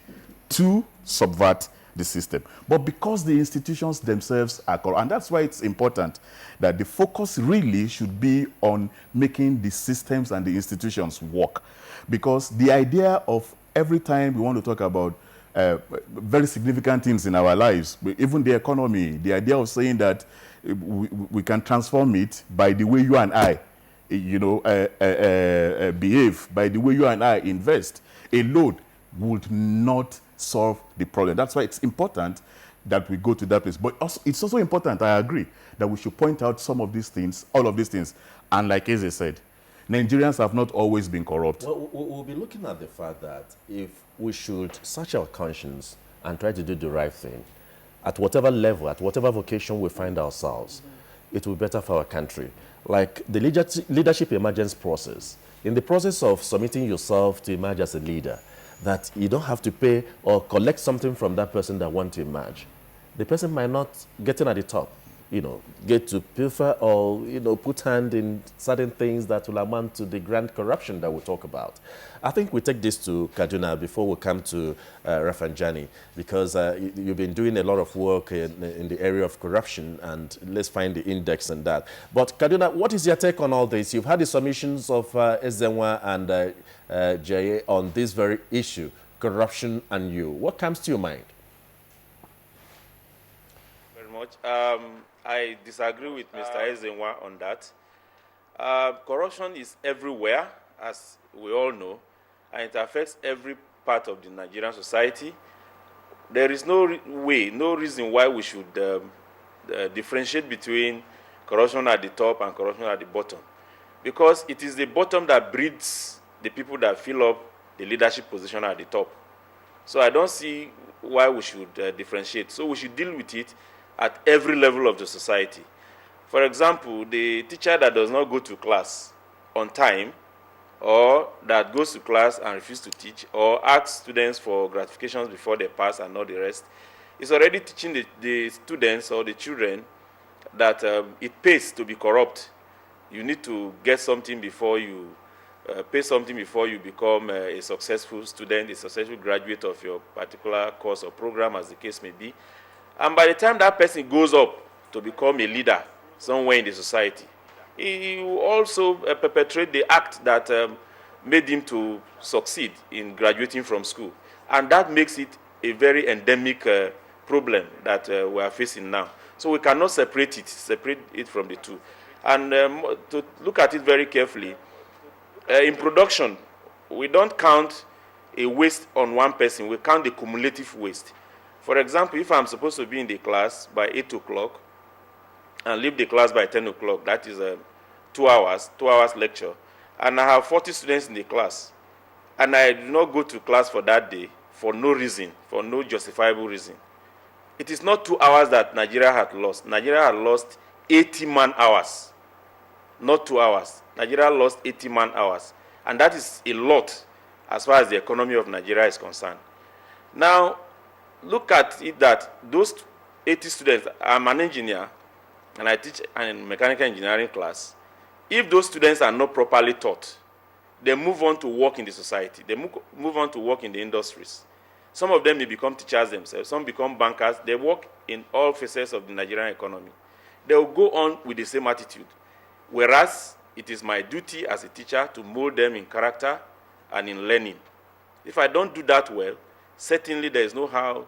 to subvert the system. But because the institutions themselves are corrupt, and that's why it's important that the focus really should be on making the systems and the institutions work. Because the idea of every time we want to talk about very significant things in our lives, even the economy, the idea of saying that we can transform it by the way you and I, you know, behave, by the way you and I invest, alone would not solve the problem. That's why it's important that we go to that place. But also, it's also important, I agree, that we should point out some of these things, all of these things. And like Eze said, Nigerians have not always been corrupt. Well, we'll be looking at the fact that if we should search our conscience and try to do the right thing, at whatever level, at whatever vocation we find ourselves, it will be better for our country. Like the leadership emergence process, in the process of submitting yourself to emerge as a leader, that you don't have to pay or collect something from that person that wants to emerge. The person might not get in at the top, you know, get to pilfer or, you know, put hand in certain things that will amount to the grand corruption that we talk about. I think we take this to Kaduna before we come to Rafsanjani, because you've been doing a lot of work in the area of corruption, and let's find the index and that. But Kaduna, what is your take on all this? You've had the submissions of Ezenwa and Jaye on this very issue, corruption and you. What comes to your mind? Very much. I disagree with Mr. Ezenwa on that. Corruption is everywhere, as we all know, and it affects every part of the Nigerian society. There is no reason why we should differentiate between corruption at the top and corruption at the bottom, because it is the bottom that breeds the people that fill up the leadership position at the top. So I don't see why we should differentiate. So we should deal with it at every level of the society. For example, the teacher that does not go to class on time, or that goes to class and refuses to teach, or asks students for gratifications before they pass and all the rest, is already teaching the students or the children that it pays to be corrupt. You need to get something before you pay something before you become a successful student, a successful graduate of your particular course or program, as the case may be. And by the time that person goes up to become a leader somewhere in the society, he will also perpetrate the act that made him to succeed in graduating from school. And that makes it a very endemic problem that we are facing now. So we cannot separate it from the two. And to look at it very carefully, in production, we don't count a waste on one person, we count the cumulative waste. For example, if I'm supposed to be in the class by 8 o'clock and leave the class by 10 o'clock, that is 2 hours lecture, and I have 40 students in the class, and I do not go to class for that day for no reason, for no justifiable reason, it is not 2 hours that Nigeria had lost. Nigeria had lost 80 man-hours, not 2 hours. Nigeria lost 80 man-hours, and that is a lot as far as the economy of Nigeria is concerned. Now, look at it that those 80 students, I'm an engineer, and I teach a mechanical engineering class. If those students are not properly taught, they move on to work in the society. They move on to work in the industries. Some of them may become teachers themselves. Some become bankers. They work in all facets of the Nigerian economy. They will go on with the same attitude. Whereas it is my duty as a teacher to mold them in character and in learning. If I don't do that well, certainly there is no how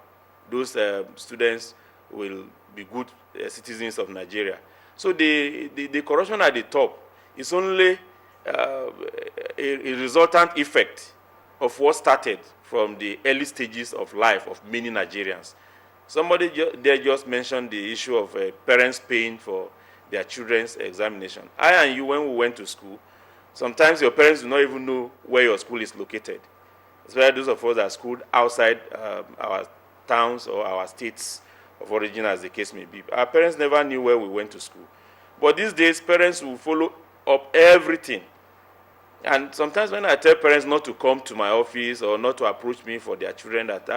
those students will be good citizens of Nigeria. So the corruption at the top is only a resultant effect of what started from the early stages of life of many Nigerians. Somebody there just mentioned the issue of parents paying for their children's examination. I and you, when we went to school, sometimes your parents do not even know where your school is located. Especially those of us that are schooled outside our towns or our states of origin, as the case may be. Our parents never knew where we went to school. But these days, parents will follow up everything. And sometimes when I tell parents not to come to my office or not to approach me for their children, that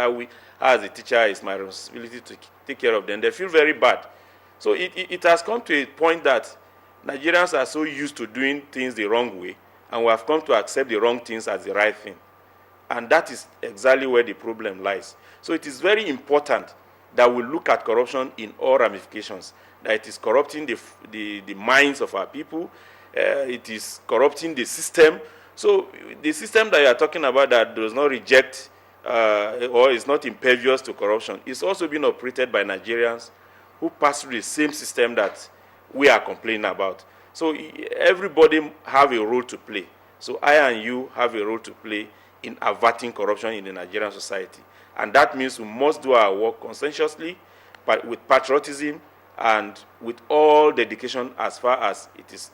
as a teacher, it's my responsibility to take care of them, they feel very bad. So it has come to a point that Nigerians are so used to doing things the wrong way, and we have come to accept the wrong things as the right thing. And that is exactly where the problem lies. So it is very important that we look at corruption in all ramifications, that it is corrupting the minds of our people, it is corrupting the system. So the system that you are talking about that does not reject or is not impervious to corruption is also being operated by Nigerians who pass through the same system that we are complaining about. So everybody have a role to play. So I and you have a role to play in averting corruption in the Nigerian society. And that means we must do our work conscientiously, but with patriotism and with all dedication as far as it is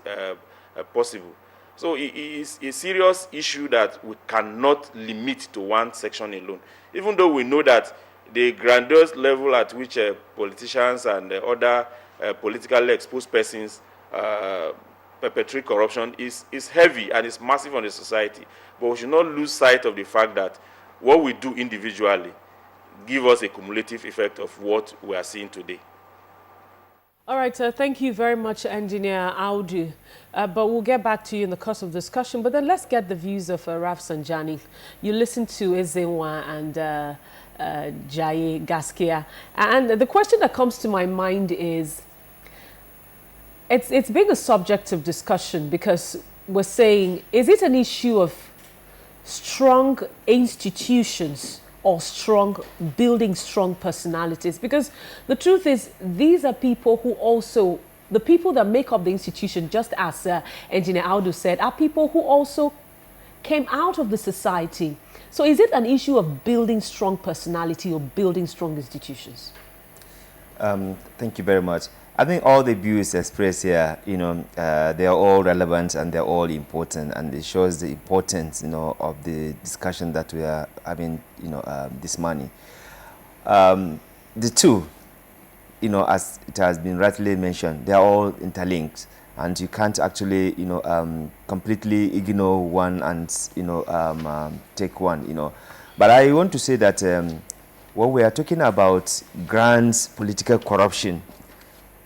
possible. So it is a serious issue that we cannot limit to one section alone. Even though we know that the grandiose level at which politicians and other politically exposed persons perpetrate corruption is heavy and is massive on the society. But we should not lose sight of the fact that what we do individually give us a cumulative effect of what we are seeing today. All right, thank you very much, Engineer Audu. But we'll get back to you in the course of discussion. But then let's get the views of Rafsanjani. You listened to Ezenwa and Jaye Gaskia. And the question that comes to my mind is, it's been a subject of discussion because we're saying, is it an issue of strong institutions or building strong personalities? Because the truth is, these are people who also, the people that make up the institution, just as Engineer Audu said, are people who also came out of the society. So is it an issue of building strong personality or building strong institutions? Thank you very much. I think all the views expressed here, they are all relevant and they're all important, and it shows the importance, of the discussion that we are having, this morning. The two, as it has been rightly mentioned, they are all interlinked, and you can't actually, completely ignore one and, take one, But I want to say that when we are talking about grand political corruption,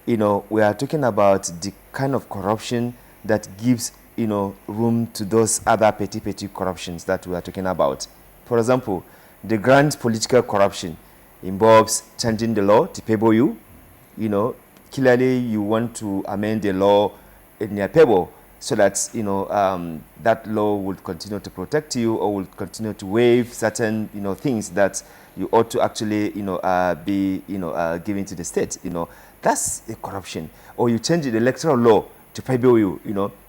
we are talking about the kind of corruption that gives, room to those other petty corruptions that we are talking about. For example, the grand political corruption involves changing the law to favor you. Clearly you want to amend the law in your favor so that, that law will continue to protect you or will continue to waive certain, things that you ought to actually, be, giving to the state, That's a corruption. Or you change the electoral law to favor you,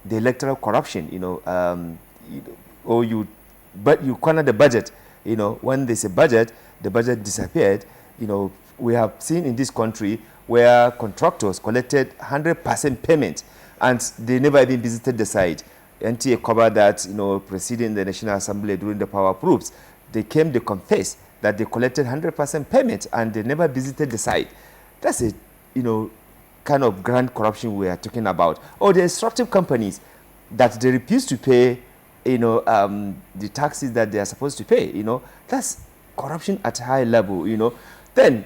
the electoral corruption, or you corner the budget, when there's a budget, the budget disappeared. We have seen in this country where contractors collected 100% payment and they never even visited the site. NTA covered that, preceding the National Assembly during the power proofs. They confessed that they collected 100% payment and they never visited the site. That's a kind of grand corruption we are talking about. Or the extractive companies that they refuse to pay, the taxes that they are supposed to pay, That's corruption at a high level, Then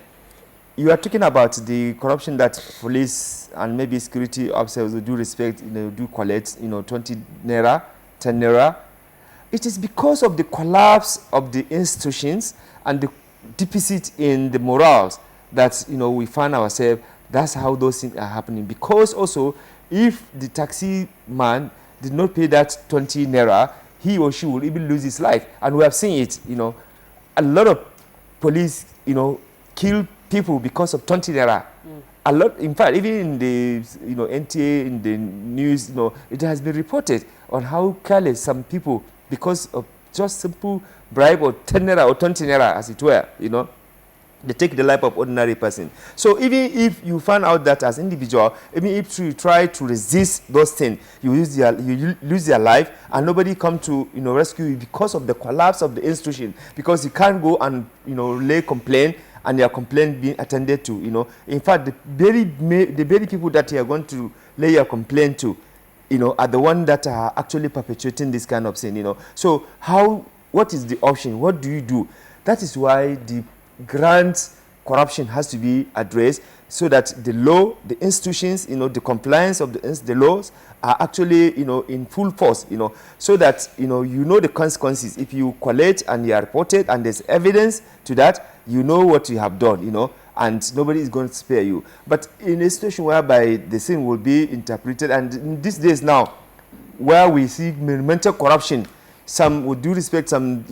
you are talking about the corruption that police and maybe security officers do respect, do collect, 20 naira, 10 naira. It is because of the collapse of the institutions and the deficit in the morals that, we find ourselves. That's how those things are happening. Because also, if the taxi man did not pay that 20 naira, he or she will even lose his life. And we have seen it, a lot of police, kill people because of 20 naira. A lot, in fact, even in the, NTA, in the news, it has been reported on how careless some people, because of just simple bribe or 10 naira or 20 naira, as it were, they take the life of ordinary person. So even if you find out that as individual, even if you try to resist those things, you lose your life, and nobody come to rescue you because of the collapse of the institution. Because you can't go and lay complaint and your complaint being attended to. In fact, the very people that you are going to lay your complaint to, are the ones that are actually perpetuating this kind of thing, So what is the option? What do you do? That is why the grant corruption has to be addressed, so that the law, the institutions, the compliance of the laws are actually, in full force, so that, the consequences. If you collect and you are reported and there's evidence to that, you know what you have done, and nobody is going to spare you. But in a situation whereby the thing will be interpreted, and in these days now, where we see monumental corruption, some, with due respect, some,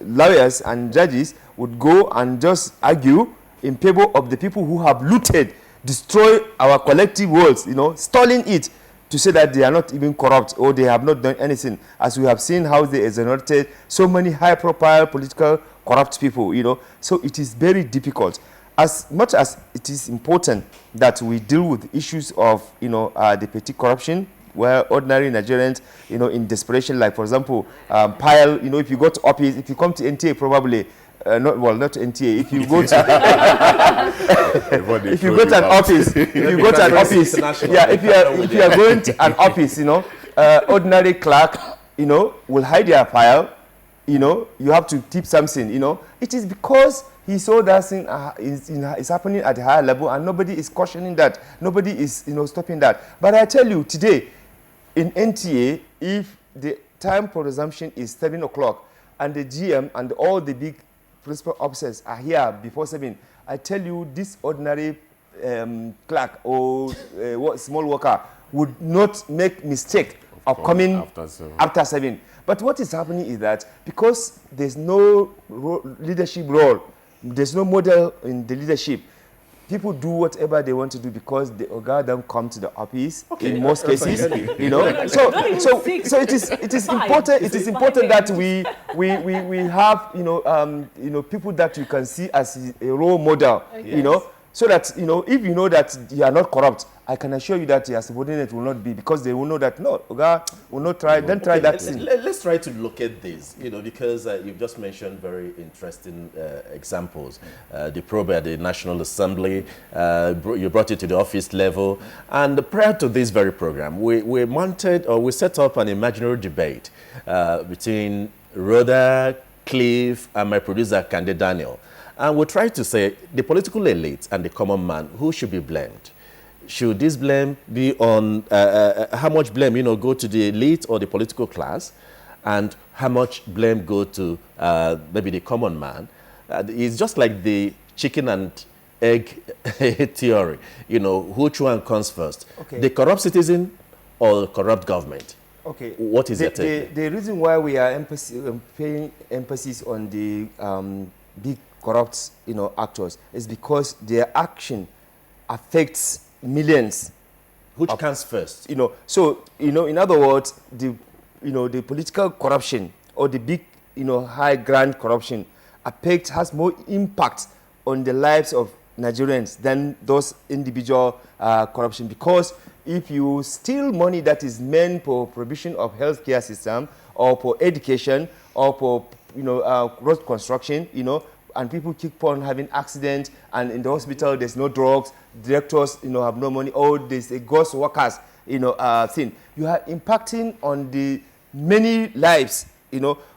lawyers and judges would go and just argue in favor of the people who have looted, destroyed our collective worlds, stolen it, to say that they are not even corrupt or they have not done anything, as we have seen how they exonerated so many high-profile political corrupt people, So it is very difficult. As much as it is important that we deal with issues of, the petty corruption, where ordinary Nigerians, in desperation, like, for example, Pile, if you go to office, if you come to NTA, probably, not NTA, if you go to, if you go to an office, if you are going to an office, ordinary clerk, will hide their file, you have to tip something, It is because he saw that thing is happening at a higher level, and nobody is cautioning that. Nobody is, stopping that. But I tell you, today, in NTA, if the time for resumption is 7 o'clock, and the GM and all the big principal officers are here before 7, I tell you, this ordinary clerk or small worker would not make mistake of coming after 7. But what is happening is that because there's no leadership role, there's no model in the leadership, people do whatever they want to do because the Oga don't come to the office in most cases, So it is important. It is important that we have people that you can see as a role model, so that if you know that you are not corrupt, I can assure you that your subordinate will not be, because they will know that no, Oga will not try. Don't try that thing. Let's try to look at this, because you've just mentioned very interesting examples. The probe at the National Assembly, you brought it to the office level, and prior to this very program, we set up an imaginary debate between Rhoda, Cliff, and my producer, Kande Daniel. And we try to say the political elite and the common man, who should be blamed? Should this blame be on, how much blame, go to the elite or the political class, and how much blame go to maybe the common man? It's just like the chicken and egg theory, which one comes first? Okay. The corrupt citizen or the corrupt government? Okay. What is it? The reason why we are paying emphasis on the big corrupt, actors is because their action affects millions. Which comes first? So, in other words, the political corruption or the big, high grand corruption has more impact on the lives of Nigerians than those individual corruption. Because if you steal money that is meant for provision of healthcare system or for education or for, road construction, and people keep on having accidents, and in the hospital there's no drugs, directors have no money, or there's a ghost workers thing. You are impacting on the many lives,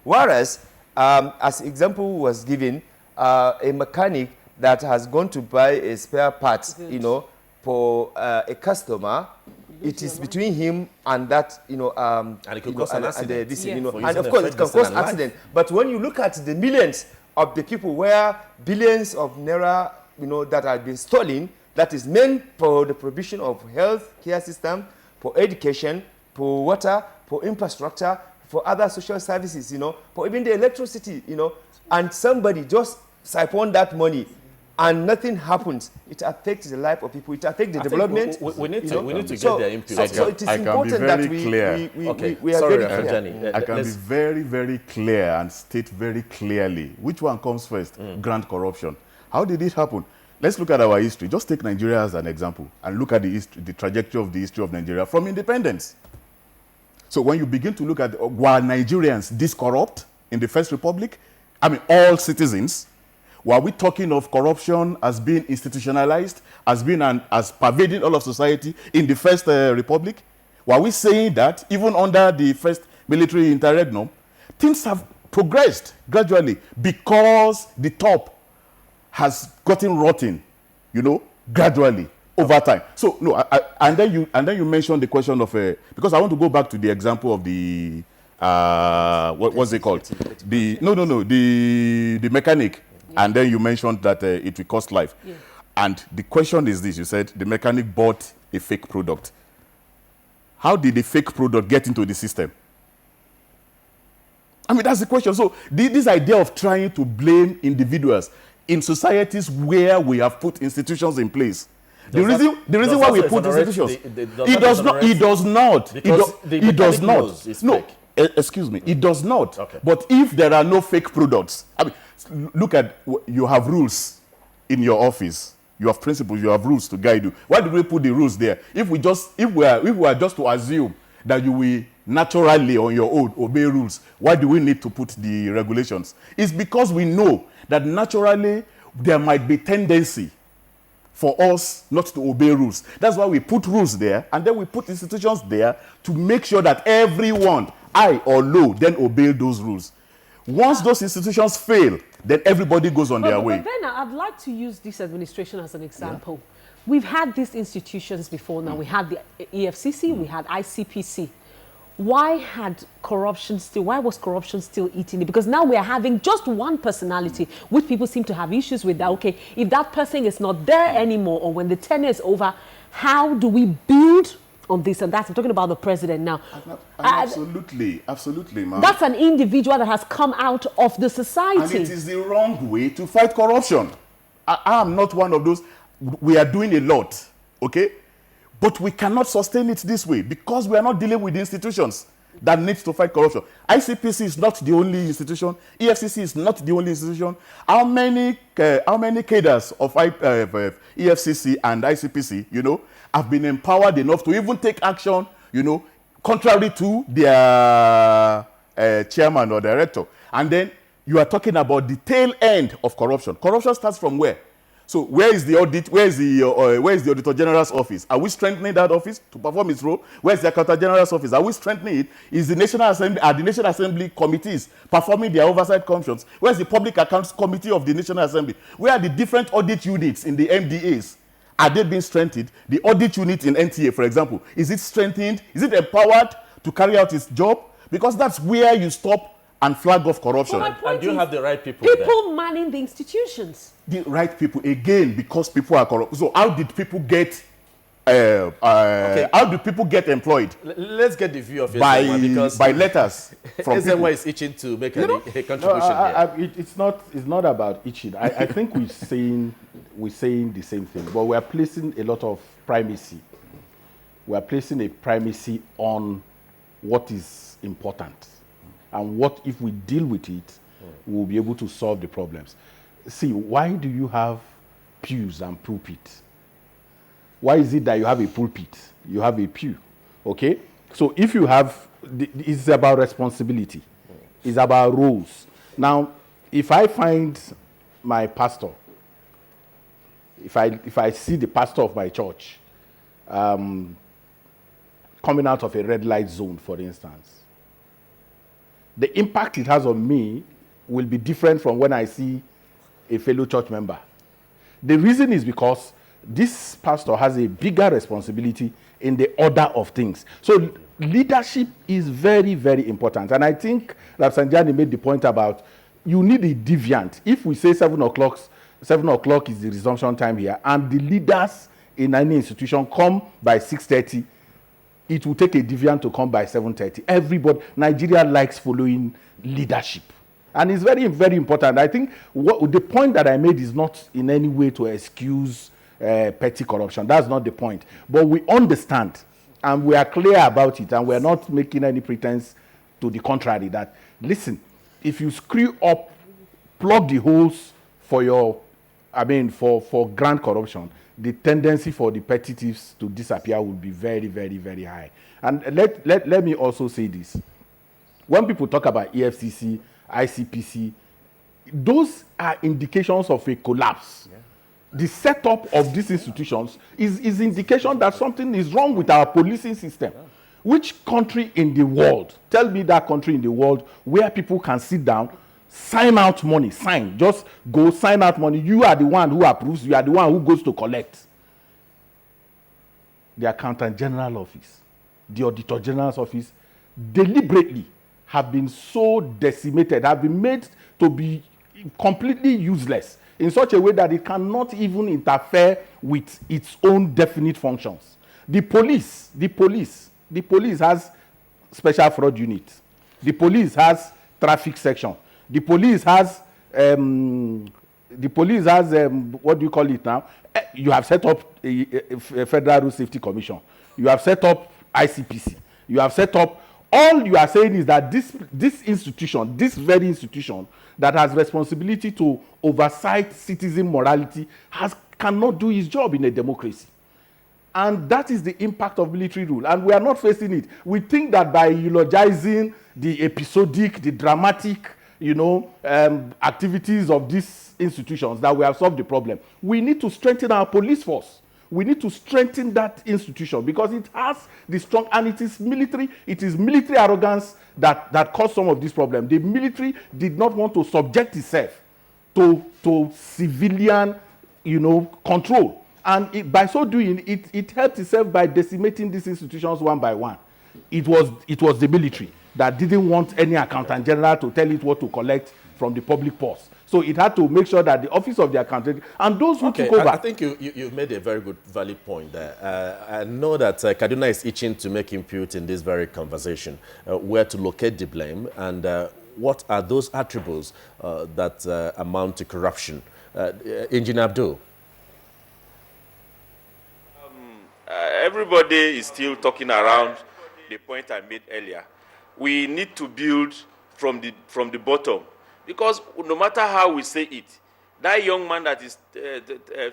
whereas as example was given, a mechanic that has gone to buy a spare part for a customer, it is between him and that and it could cause an accident. And of course it can cause accident. But when you look at the millions of the people where billions of naira, that have been stolen, that is meant for the provision of health care system, for education, for water, for infrastructure, for other social services, for even the electricity, and somebody just siphon that money and nothing happens. It affects the life of people. It affects the development. We need to get their input. So it is important that we are very clear. I can be very, very clear and state very clearly which one comes first, grand corruption. How did it happen? Let's look at our history. Just take Nigeria as an example and look at the trajectory of the history of Nigeria from independence. So when you begin to look at, were Nigerians this corrupt in the First Republic? I mean, all citizens. Were we talking of corruption as being institutionalized, as being as pervading all of society in the First Republic? Were we saying that even under the first military interregnum, things have progressed gradually because the top has gotten rotten, you know, gradually over time. So no, and then you mentioned the question of because I want to go back to the example of the what's it called? The the mechanic, and then you mentioned that it will cost life. Yeah. And the question is this: you said the mechanic bought a fake product. How did the fake product get into the system? I mean, that's the question. So this idea of trying to blame individuals in societies where we have put institutions in place. The reason why we put institutions, it does not. No, excuse me, it does not. Okay. But if there are no fake products, I mean, look at, you have rules in your office. You have principles, you have rules to guide you. Why do we put the rules there? If we are just to assume that you will naturally on your own obey rules, why do we need to put the regulations? It's because we know that naturally there might be tendency for us not to obey rules. That's why we put rules there, and then we put institutions there to make sure that everyone, high or low, then obey those rules. Once those institutions fail, then everybody goes on their way. But then I'd like to use this administration as an example. Yeah. We've had these institutions before now. We had the EFCC, we had ICPC. Why was corruption still eating it? Because now we are having just one personality, which people seem to have issues with that. Okay, if that person is not there anymore, or when the tenure is over, how do we build on this and that? I'm talking about the president now. Absolutely, ma'am. That's an individual that has come out of the society. And it is the wrong way to fight corruption. I am not one of those. We are doing a lot, okay? But we cannot sustain it this way because we are not dealing with institutions that need to fight corruption. ICPC is not the only institution. EFCC is not the only institution. How many cadres of EFCC and ICPC, you know, have been empowered enough to even take action, you know, contrary to their chairman or director? And then you are talking about the tail end of corruption. Corruption starts from where? So where is the audit? Where is the Auditor General's office? Are we strengthening that office to perform its role? Where is the Accountant General's office? Are we strengthening it? Is the National Assembly, are the National Assembly committees performing their oversight functions? Where is the Public Accounts Committee of the National Assembly? Where are the different audit units in the MDAs? Are they being strengthened? The audit unit in NTA, for example, is it strengthened? Is it empowered to carry out its job? Because that's where you stop and flag off corruption. And do you have the right people there? Manning the institutions. The right people, again, because people are corrupt. So how did people get how do people get employed? Let's get the view of it because by letters from people. Is itching to make a contribution it's not about itching. I think we're saying the same thing, but we are placing a lot of primacy. We are placing a primacy on what is important. And what if we deal with it, we'll be able to solve the problems. See, why do you have pews and pulpits? Why is it that you have a pulpit? You have a pew, okay? So if you have, it's about responsibility. It's about roles. Now, if I find my pastor, if I see the pastor of my church coming out of a red light zone, for instance, the impact it has on me will be different from when I see a fellow church member. The reason is because this pastor has a bigger responsibility in the order of things. So leadership is very, very important. And I think Rafsanjani made the point about you need a deviant. If we say 7 o'clock is the resumption time here, and the leaders in any institution come by 6:30, it will take a deviant to come by 7:30. Everybody, Nigeria likes following leadership. And it's very, very important. I think the point that I made is not in any way to excuse petty corruption. That's not the point. But we understand, and we are clear about it, and we are not making any pretense to the contrary, that, listen, if you screw up, plug the holes for grand corruption, the tendency for the petty thieves to disappear will be very, very, very high. And let me also say this. When people talk about EFCC, ICPC, those are indications of a collapse. Yeah. The setup of these institutions is indication that something is wrong with our policing system. Yeah. Which country in the world, tell me that country in the world where people can sit down, sign out money, just go sign out money. You are the one who approves, you are the one who goes to collect. The Accountant General Office, the Auditor General's Office, deliberately have been so decimated, have been made to be completely useless in such a way that it cannot even interfere with its own definite functions. The police has special fraud unit. The police has traffic section. The police has what do you call it now? You have set up a Federal Road Safety Commission. You have set up ICPC. You have set up. All you are saying is that this institution, this very institution that has responsibility to oversight citizen morality, cannot do its job in a democracy. And that is the impact of military rule. And we are not facing it. We think that by eulogizing the episodic, the dramatic, activities of these institutions that we have solved the problem. We need to strengthen our police force. We need to strengthen that institution because it has the strong, and it is military arrogance that caused some of this problem. The military did not want to subject itself to civilian, control. And by so doing, it helped itself by decimating these institutions one by one. It was the military that didn't want any accountant general to tell it what to collect from the public purse. So it had to make sure that the office of the accountant and those who took over. I think you made a very good, valid point there. I know that Kaduna is itching to make input in this very conversation, where to locate the blame and what are those attributes that amount to corruption. Engineer Abdul. Everybody is still talking around the point I made earlier. We need to build from the bottom. Because no matter how we say it, that young man that is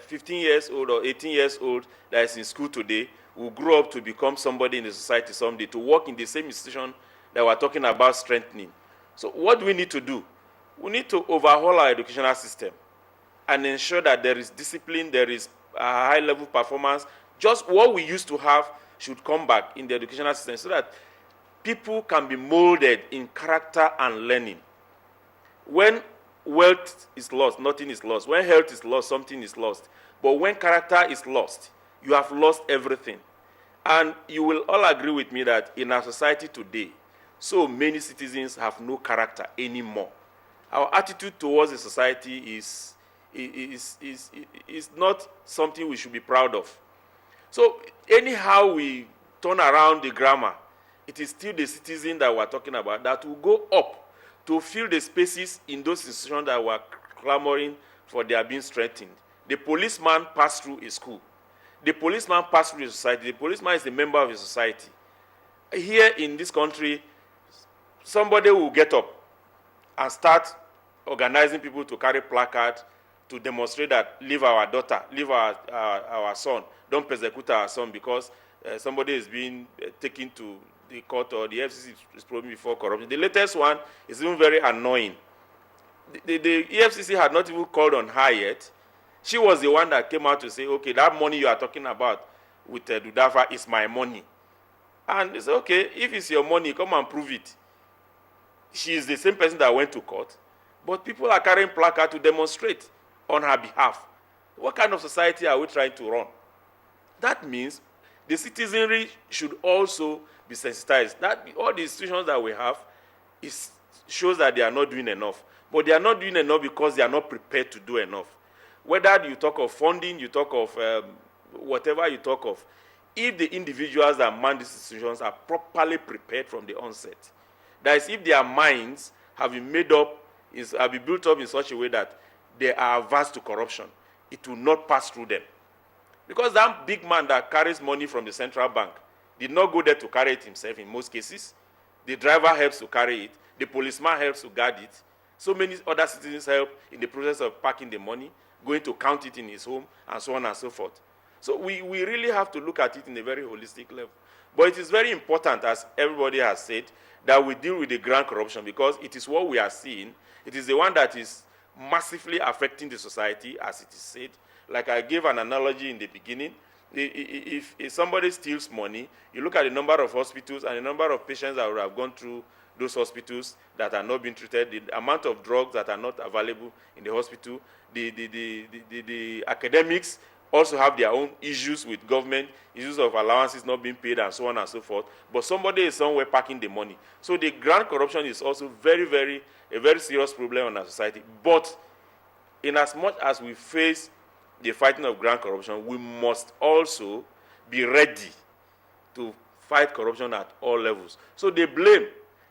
15 years old or 18 years old that is in school today will grow up to become somebody in the society someday, to work in the same institution that we're talking about strengthening. So what do we need to do? We need to overhaul our educational system and ensure that there is discipline, there is a high-level performance. Just what we used to have should come back in the educational system so that people can be molded in character and learning. When wealth is lost, nothing is lost. When health is lost, something is lost. But when character is lost, you have lost everything. And you will all agree with me that in our society today, so many citizens have no character anymore. Our attitude towards the society is not something we should be proud of. So anyhow we turn around the grammar, it is still the citizen that we're talking about that will go up to fill the spaces in those institutions that were clamoring for their being strengthened. The policeman passed through a school. The policeman passed through a society. The policeman is a member of a society. Here in this country, somebody will get up and start organizing people to carry placards to demonstrate that leave our daughter, leave our son, don't persecute our son because somebody is being taken to the court or the FCC is probing before corruption. The latest one is even very annoying. The EFCC had not even called on her yet. She was the one that came out to say, okay, that money you are talking about with Dudafa is my money. And they said, okay, if it's your money, come and prove it. She is the same person that went to court, but people are carrying placards to demonstrate on her behalf. What kind of society are we trying to run? That means the citizenry should also be sensitized. That all the institutions that we have shows that they are not doing enough. But they are not doing enough because they are not prepared to do enough. Whether you talk of funding, you talk of whatever you talk of, if the individuals that man these institutions are properly prepared from the onset, that is, if their minds have been made up, have been built up in such a way that they are averse to corruption, it will not pass through them. Because that big man that carries money from the central bank did not go there to carry it himself in most cases. The driver helps to carry it. The policeman helps to guard it. So many other citizens help in the process of packing the money, going to count it in his home, and so on and so forth. So we really have to look at it in a very holistic level. But it is very important, as everybody has said, that we deal with the grand corruption because it is what we are seeing. It is the one that is massively affecting the society, as it is said. Like I gave an analogy in the beginning, If somebody steals money, you look at the number of hospitals and the number of patients that would have gone through those hospitals that are not being treated, the amount of drugs that are not available in the hospital, the academics also have their own issues with government, issues of allowances not being paid and so on and so forth. But somebody is somewhere packing the money. So the grand corruption is also a very serious problem in our society. But in as much as we face the fighting of grand corruption, we must also be ready to fight corruption at all levels. So the blame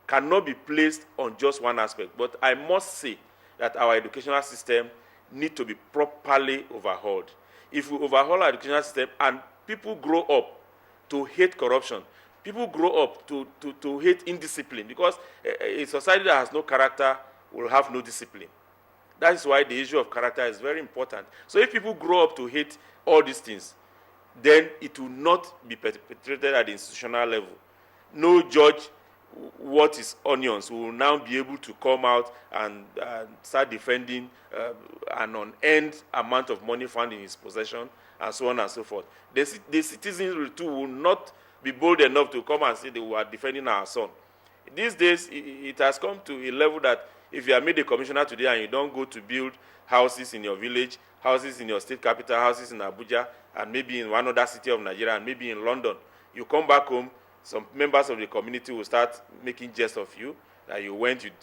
cannot be placed on just one aspect. But I must say that our educational system needs to be properly overhauled. If we overhaul our educational system and people grow up to hate corruption, people grow up to hate indiscipline, because a society that has no character will have no discipline. That is why the issue of character is very important. So if people grow up to hate all these things, then it will not be perpetrated at the institutional level. No judge what is onions will now be able to come out and start defending an unearned amount of money found in his possession, and so on and so forth. The citizens too will not be bold enough to come and say they were defending our son. These days, it has come to a level that if you are made a commissioner today and you don't go to build houses in your village, houses in your state capital, houses in Abuja, and maybe in one other city of Nigeria, and maybe in London, you come back home, some members of the community will start making jest of you, that you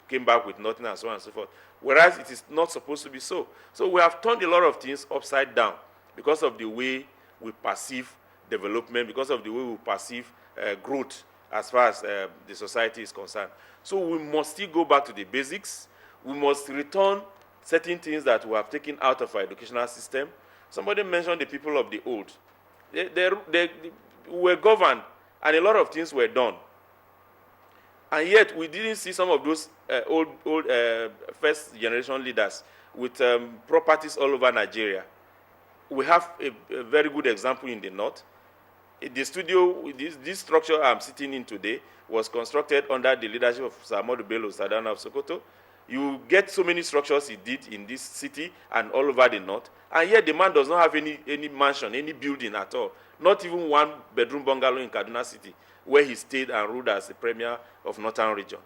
came back with nothing, and so on and so forth. Whereas it is not supposed to be so. So we have turned a lot of things upside down because of the way we perceive development, because of the way we perceive growth as far as the society is concerned. So we must still go back to the basics. We must return certain things that we have taken out of our educational system. Somebody mentioned the people of the old. They were governed, and a lot of things were done. And yet we didn't see some of those old first generation leaders with properties all over Nigeria. We have a very good example in the north. The studio, this structure I'm sitting in today, was constructed under the leadership of Sir Ahmadu Bello, Sardauna of Sokoto. You get so many structures he did in this city and all over the north, and yet the man does not have any mansion, any building at all, not even one bedroom bungalow in Kaduna City, where he stayed and ruled as the premier of Northern Region.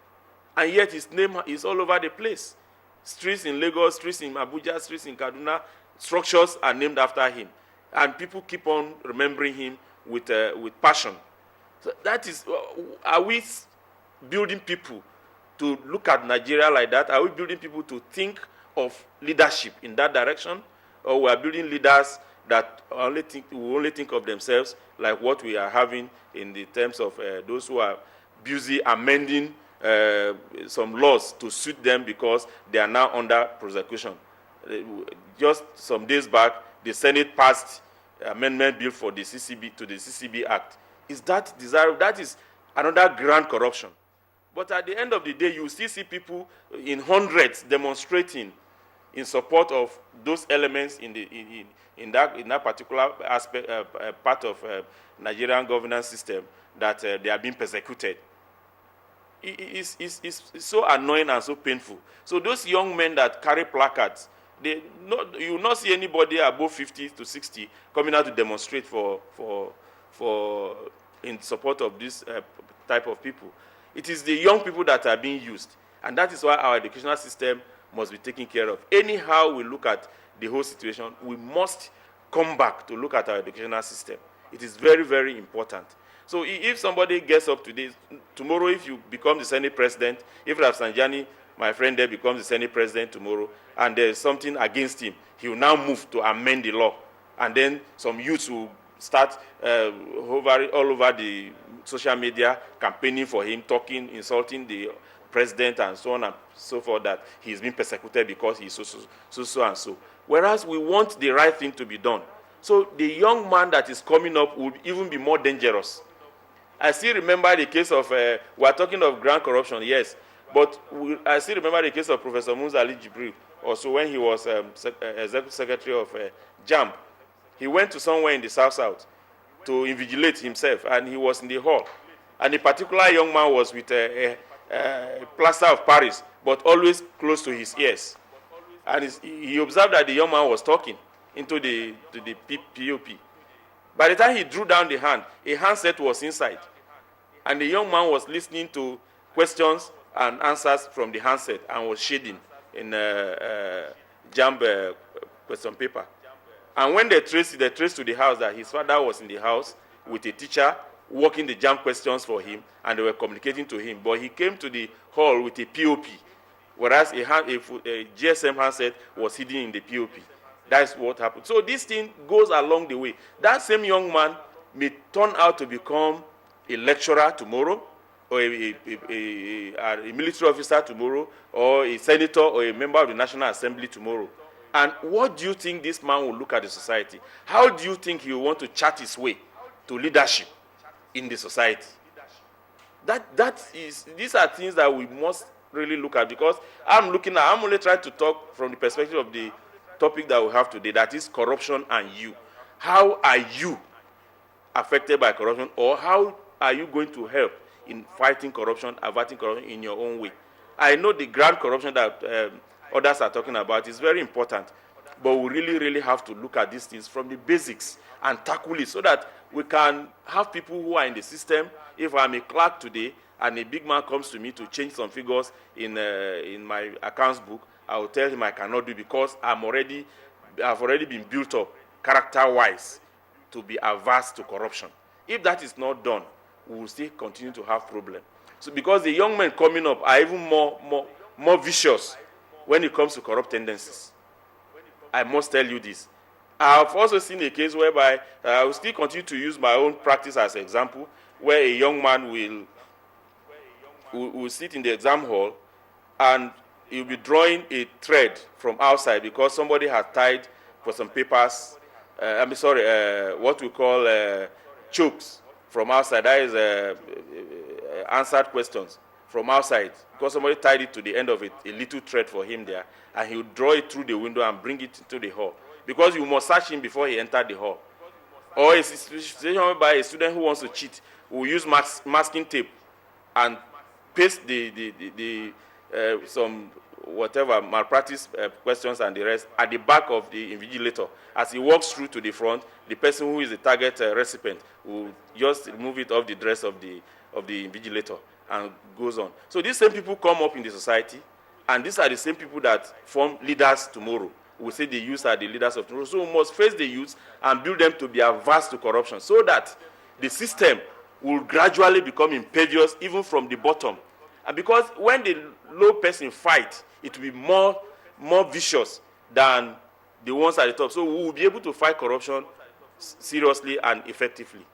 And yet his name is all over the place. Streets in Lagos, streets in Abuja, streets in Kaduna, structures are named after him. And people keep on remembering him with passion. So that is, are we building people to look at Nigeria like that? Are we building people to think of leadership in that direction? Or we are building leaders that will only think of themselves, like what we are having in the terms of those who are busy amending some laws to suit them because they are now under prosecution. Just some days back, the Senate passed amendment bill for the CCB to the CCB Act. Is that desirable? That is another grand corruption. But at the end of the day, you still see people in hundreds demonstrating in support of those elements in that particular aspect part of Nigerian governance system, that they are being persecuted. It's so annoying and so painful. So those young men that carry placards, you will not see anybody above 50 to 60 coming out to demonstrate in support of this type of people. It is the young people that are being used, and that is why our educational system must be taken care of. Anyhow we look at the whole situation, we must come back to look at our educational system. It is very, very important. So if somebody gets up today, tomorrow if you become the Senate president, if Rafsanjani, my friend there, becomes the Senate president tomorrow, and there is something against him, he will now move to amend the law. And then some youths will start all over the social media campaigning for him, talking, insulting the president and so on and so forth, that he's been persecuted because he's so and so. Whereas we want the right thing to be done. So the young man that is coming up will even be more dangerous. I still remember the case of, we are talking of grand corruption, yes, but I still remember the case of Professor Musa Ali Jibril, also when he was executive secretary of JAMB. He went to somewhere in the South to invigilate himself, and he was in the hall. And a particular young man was with a plaster of Paris, but always close to his ears. And he observed that the young man was talking into the POP. By the time he drew down the hand, a handset was inside. And the young man was listening to questions and answers from the handset and was shading in jump question paper. And when they traced to the house that his father was in the house with a teacher working the jump questions for him, and they were communicating to him. But he came to the hall with a POP, whereas a GSM handset was hidden in the POP. That's what happened. So this thing goes along the way. That same young man may turn out to become a lecturer tomorrow, or a military officer tomorrow, or a senator, or a member of the National Assembly tomorrow. And what do you think this man will look at the society? How do you think he will want to chart his way to leadership in the society? These are things that we must really look at, because I'm only trying to talk from the perspective of the topic that we have today, that is corruption and you. How are you affected by corruption, or how are you going to help in fighting corruption, averting corruption in your own way? I know the grand corruption that others are talking about is very important, but we really, really have to look at these things from the basics and tackle it so that we can have people who are in the system. If I'm a clerk today and a big man comes to me to change some figures in my accounts book, I will tell him I cannot do, because I've already been built up character-wise to be averse to corruption. If that is not done, we will still continue to have problems. So because the young men coming up are even more vicious when it comes to corrupt tendencies. I must tell you this. I've also seen a case whereby I will still continue to use my own practice as an example, where a young man will sit in the exam hall and he'll be drawing a thread from outside because somebody has tied for some papers, what we call chokes from outside. That is answered questions from outside, because somebody tied it to the end of it, a little thread for him there, and he would draw it through the window and bring it into the hall, because you must search him before he entered the hall. Or a situation whereby a student who wants to cheat will use masking tape and paste some whatever malpractice questions and the rest at the back of the invigilator. As he walks through to the front, the person who is the target recipient will just remove it off the dress of the invigilator and goes on. So these same people come up in the society, and these are the same people that form leaders tomorrow. We say the youth are the leaders of tomorrow. So we must face the youth and build them to be averse to corruption, so that the system will gradually become impervious even from the bottom. And because when the low person fight, it will be more vicious than the ones at the top. So we will be able to fight corruption seriously and effectively.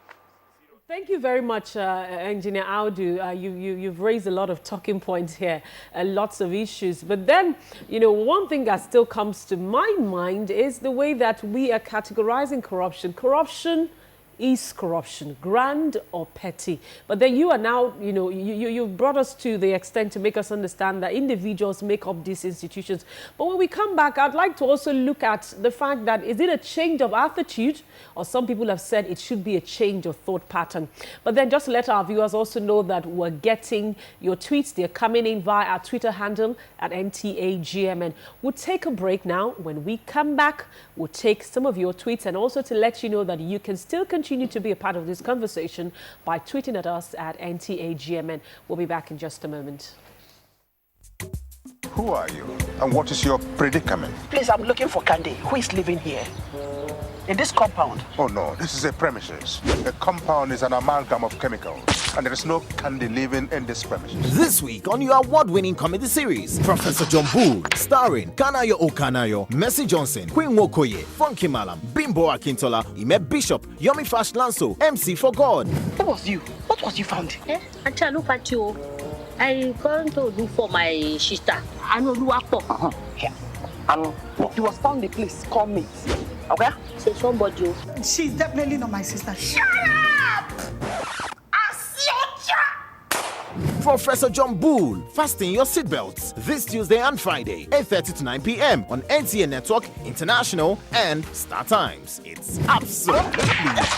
Thank you very much, Engineer Audu. You've raised a lot of talking points here, lots of issues. But then, one thing that still comes to my mind is the way that we are categorizing corruption. Corruption is corruption, grand or petty? But then you are now, you brought us to the extent to make us understand that individuals make up these institutions. But when we come back, I'd like to also look at the fact that, is it a change of attitude? Or some people have said it should be a change of thought pattern. But then just to let our viewers also know that we're getting your tweets. They're coming in via our Twitter handle at NTAGMN. We'll take a break now. When we come back, we'll take some of your tweets, and also to let you know that you can still continue to be a part of this conversation by tweeting at us at NTAGMN. We'll be back in just a moment. Who are you, and what is your predicament? Please, I'm looking for Candy. Who is living here? In this compound? Oh no, this is a premises. The compound is an amalgam of chemicals, and there is no Candy living in this premises. This week on your award-winning comedy series, Professor John Bull, starring Kanayo Okanayo, Mercy Johnson, Queen Wokoye, Funky Malam, Bimbo Akintola, Ime Bishop, Yomi Fash Lanso, MC for God. Who was you? What was you found? Actually, look at you. I going to look for my sister. I know you are for. Yeah. And he was found the place. Call me. Okay? Say somebody. She's definitely not my sister. Shut up! Professor John Bull, fasten your seatbelts this Tuesday and Friday, 8:30 to 9 p.m. on NTA Network International and Star Times. It's absolutely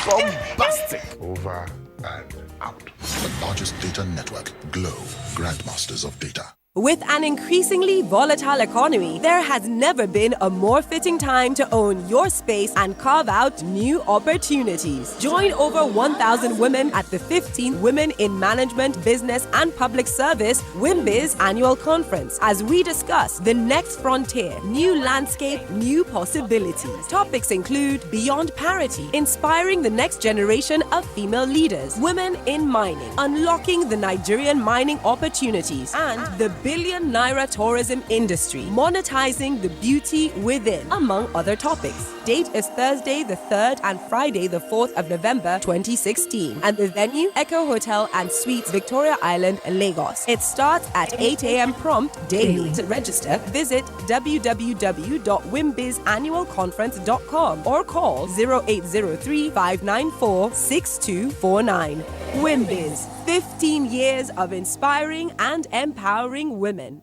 bombastic. Over and out. The largest data network, Glow, Grandmasters of Data. With an increasingly volatile economy, there has never been a more fitting time to own your space and carve out new opportunities. Join over 1,000 women at the 15th Women in Management, Business and Public Service WIMBIZ Annual Conference as we discuss the next frontier, new landscape, new possibilities. Topics include beyond parity, inspiring the next generation of female leaders, women in mining, unlocking the Nigerian mining opportunities, and the billion naira tourism industry, monetizing the beauty within, among other topics. Date is Thursday the 3rd and Friday the 4th of November 2016. And the venue, Echo Hotel and Suites, Victoria Island, Lagos. It starts at 8 a.m. prompt daily. To register, visit www.wimbizannualconference.com or call 0803-594-6249. WIMBIZ, 15 years of inspiring and empowering women.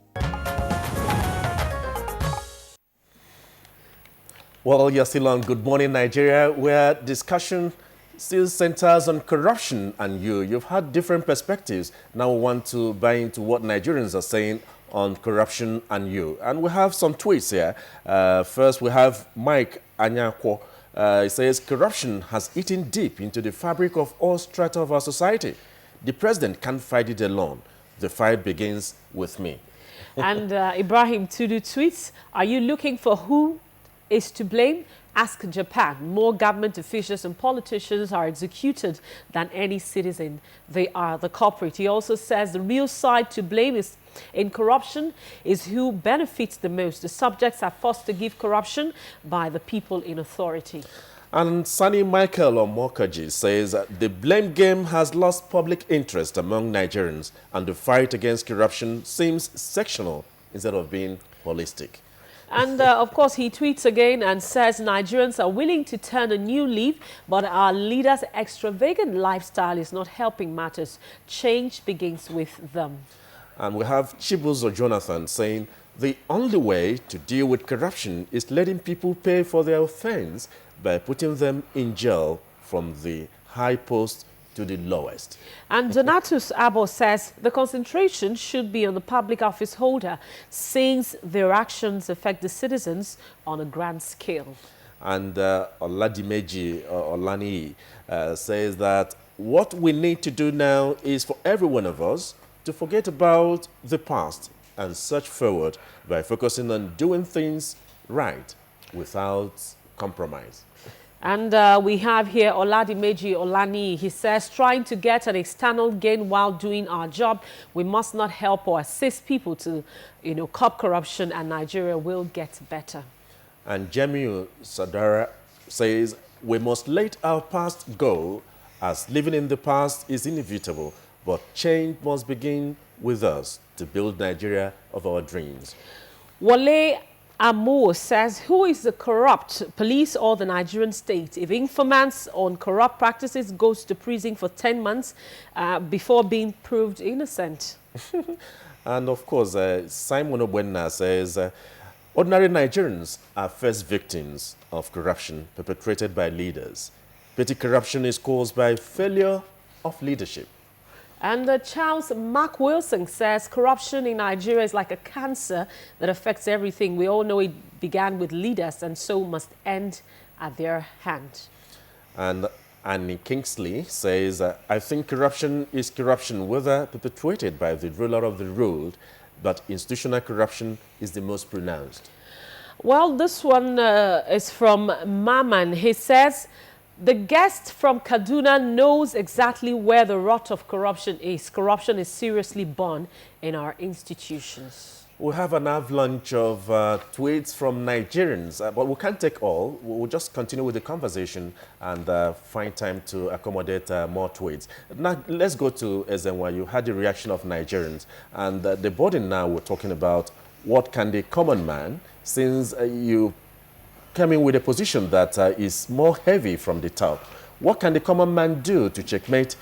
Well, you're still on Good Morning Nigeria, where discussion still centers on corruption and you. You've had different perspectives. Now we want to buy into what Nigerians are saying on corruption and you. And we have some tweets here. First, we have Mike Anyakwo. He says, corruption has eaten deep into the fabric of all strata of our society. The president can't fight it alone. The fight begins with me. And Ibrahim Tudu tweets, are you looking for who is to blame? Ask Japan. More government officials and politicians are executed than any citizen. They are the culprit. He also says the real side to blame is in corruption is who benefits the most. The subjects are forced to give corruption by the people in authority. And Sani Michael Omokaji says the blame game has lost public interest among Nigerians and the fight against corruption seems sectional instead of being holistic. And of course, he tweets again and says Nigerians are willing to turn a new leaf, but our leaders' extravagant lifestyle is not helping matters. Change begins with them. And we have Chibuzo Jonathan saying the only way to deal with corruption is letting people pay for their offense by putting them in jail from the high post to the lowest. And Donatus Abo says the concentration should be on the public office holder since their actions affect the citizens on a grand scale. And Oladimeji Olani says that what we need to do now is for every one of us to forget about the past and search forward by focusing on doing things right without compromise. And we have here Oladimeji Olani. He says, trying to get an external gain while doing our job, we must not help or assist people to, curb corruption, and Nigeria will get better. And Jamiu Sadara says, we must let our past go, as living in the past is inevitable, but change must begin with us to build Nigeria of our dreams. Wale Amo says, who is the corrupt, police or the Nigerian state? If informants on corrupt practices goes to prison for 10 months before being proved innocent. And of course, Simon Obwenna says, ordinary Nigerians are first victims of corruption perpetrated by leaders. Petty corruption is caused by failure of leadership. And Charles Mark Wilson says corruption in Nigeria is like a cancer that affects everything. We all know it began with leaders and so must end at their hand. And Annie Kingsley says, I think corruption is corruption whether perpetrated by the ruler of the ruled, but institutional corruption is the most pronounced. Well, this one is from Maman. He says, the guest from Kaduna knows exactly where the rot of corruption is. Corruption is seriously born in our institutions. We have an avalanche of tweets from Nigerians, but we can't take all. We'll just continue with the conversation and find time to accommodate more tweets. Now, let's go to Ezenwa. You had the reaction of Nigerians. And the body now we're talking about what can the common man, since you came in with a position that is more heavy from the top. What can the common man do to checkmate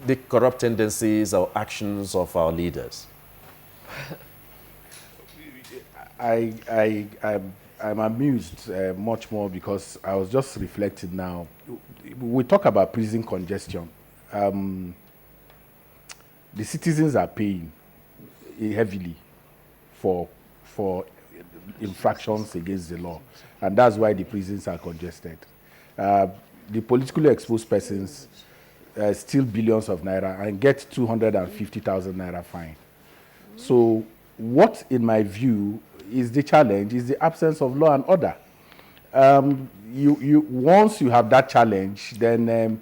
the corrupt tendencies or actions of our leaders? I'm amused much more because I was just reflecting now. We talk about prison congestion. The citizens are paying heavily for infractions against the law. And that's why the prisons are congested. The politically exposed persons steal billions of naira and get 250,000 naira fine. So what, in my view, is the challenge is the absence of law and order. Once you have that challenge, then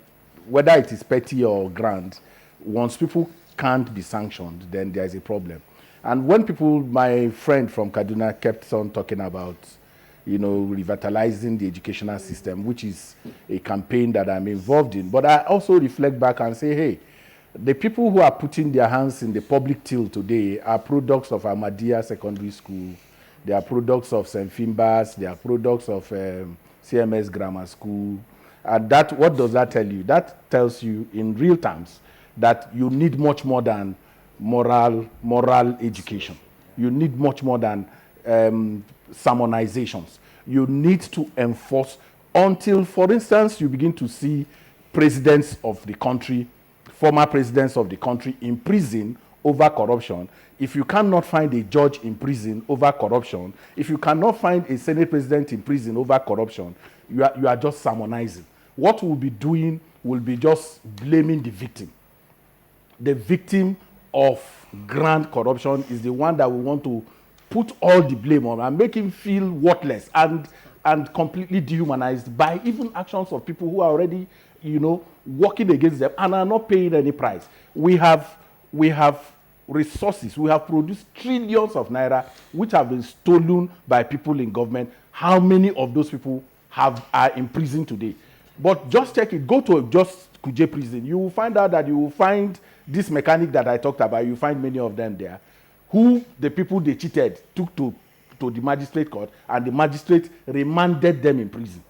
whether it is petty or grand, once people can't be sanctioned, then there's a problem. And when people, my friend from Kaduna kept on talking about, revitalizing the educational system, which is a campaign that I'm involved in. But I also reflect back and say, hey, the people who are putting their hands in the public till today are products of Ahmadiyya Secondary School. They are products of St. Finbar's. They are products of CMS Grammar School. And what does that tell you? That tells you in real terms that you need much more than moral education. You need much more than sermonizations. You need to enforce until, for instance, you begin to see presidents of the country, former presidents of the country in prison over corruption. If you cannot find a judge in prison over corruption, if you cannot find a Senate president in prison over corruption, you are just sermonizing. What we'll be doing will be just blaming the victim. The victim of grand corruption is the one that we want to put all the blame on and make him feel worthless and completely dehumanized by even actions of people who are already, working against them and are not paying any price. We have resources. We have produced trillions of naira which have been stolen by people in government. How many of those people are in prison today? But just check it. Go to just Kuje prison. You will find out that you will find this mechanic that I talked about. You find many of them there, who the people they cheated took to the magistrate court, and the magistrate remanded them in prison.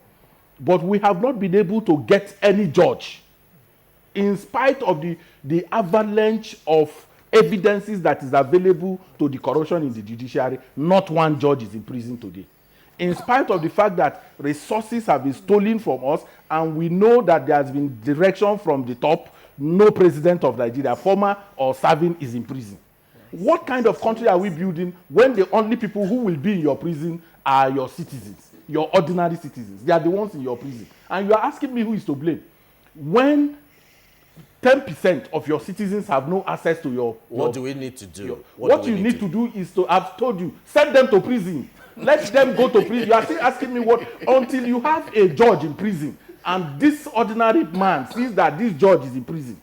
But we have not been able to get any judge, in spite of the avalanche of evidences that is available to the corruption in the judiciary. Not one judge is in prison today. In spite of the fact that resources have been stolen from us, and we know that there has been direction from the top, no president of Nigeria, former or serving, is in prison. What kind of country are we building when the only people who will be in your prison are your citizens, your ordinary citizens? They are the ones in your prison. And you are asking me who is to blame. When 10% of your citizens have no access to your... What do we need to do? What you need to do is to, I've told you, send them to prison. Let them go to prison. You are still asking me what? Until you have a judge in prison, and this ordinary man sees that this judge is in prison,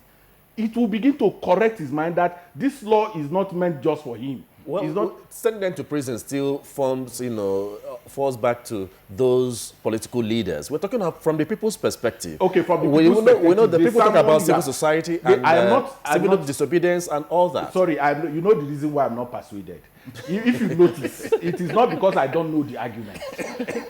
it will begin to correct his mind that this law is not meant just for him. Well, sending them to prison still falls back to those political leaders. We're talking from the people's perspective. Okay, from the people's perspective. We know the people talk about civil society and civil disobedience and all that. Sorry, you know the reason why I'm not persuaded. If you notice, it is not because I don't know the argument.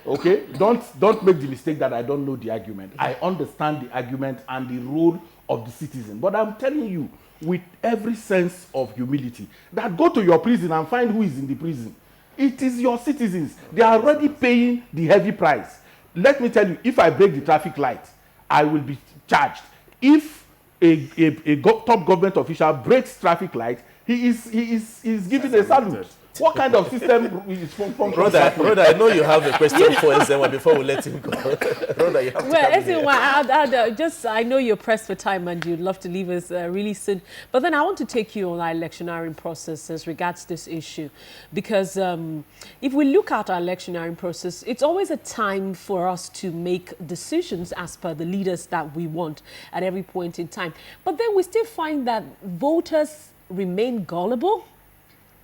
Okay? Don't make the mistake that I don't know the argument. I understand the argument and the role of the citizen. But I'm telling you, with every sense of humility, that go to your prison and find who is in the prison. It is your citizens. They are already paying the heavy price. Let me tell you, if I break the traffic light, I will be charged. If a top government official breaks traffic light, he is given a salute. What kind of system is from Brother, I know you have a question for Ezenwa before we let him go. Brother, you have Ezenwa, I know you're pressed for time and you'd love to leave us really soon. But then I want to take you on our electioneering process as regards this issue. Because if we look at our electioneering process, it's always a time for us to make decisions as per the leaders that we want at every point in time. But then we still find that voters remain gullible,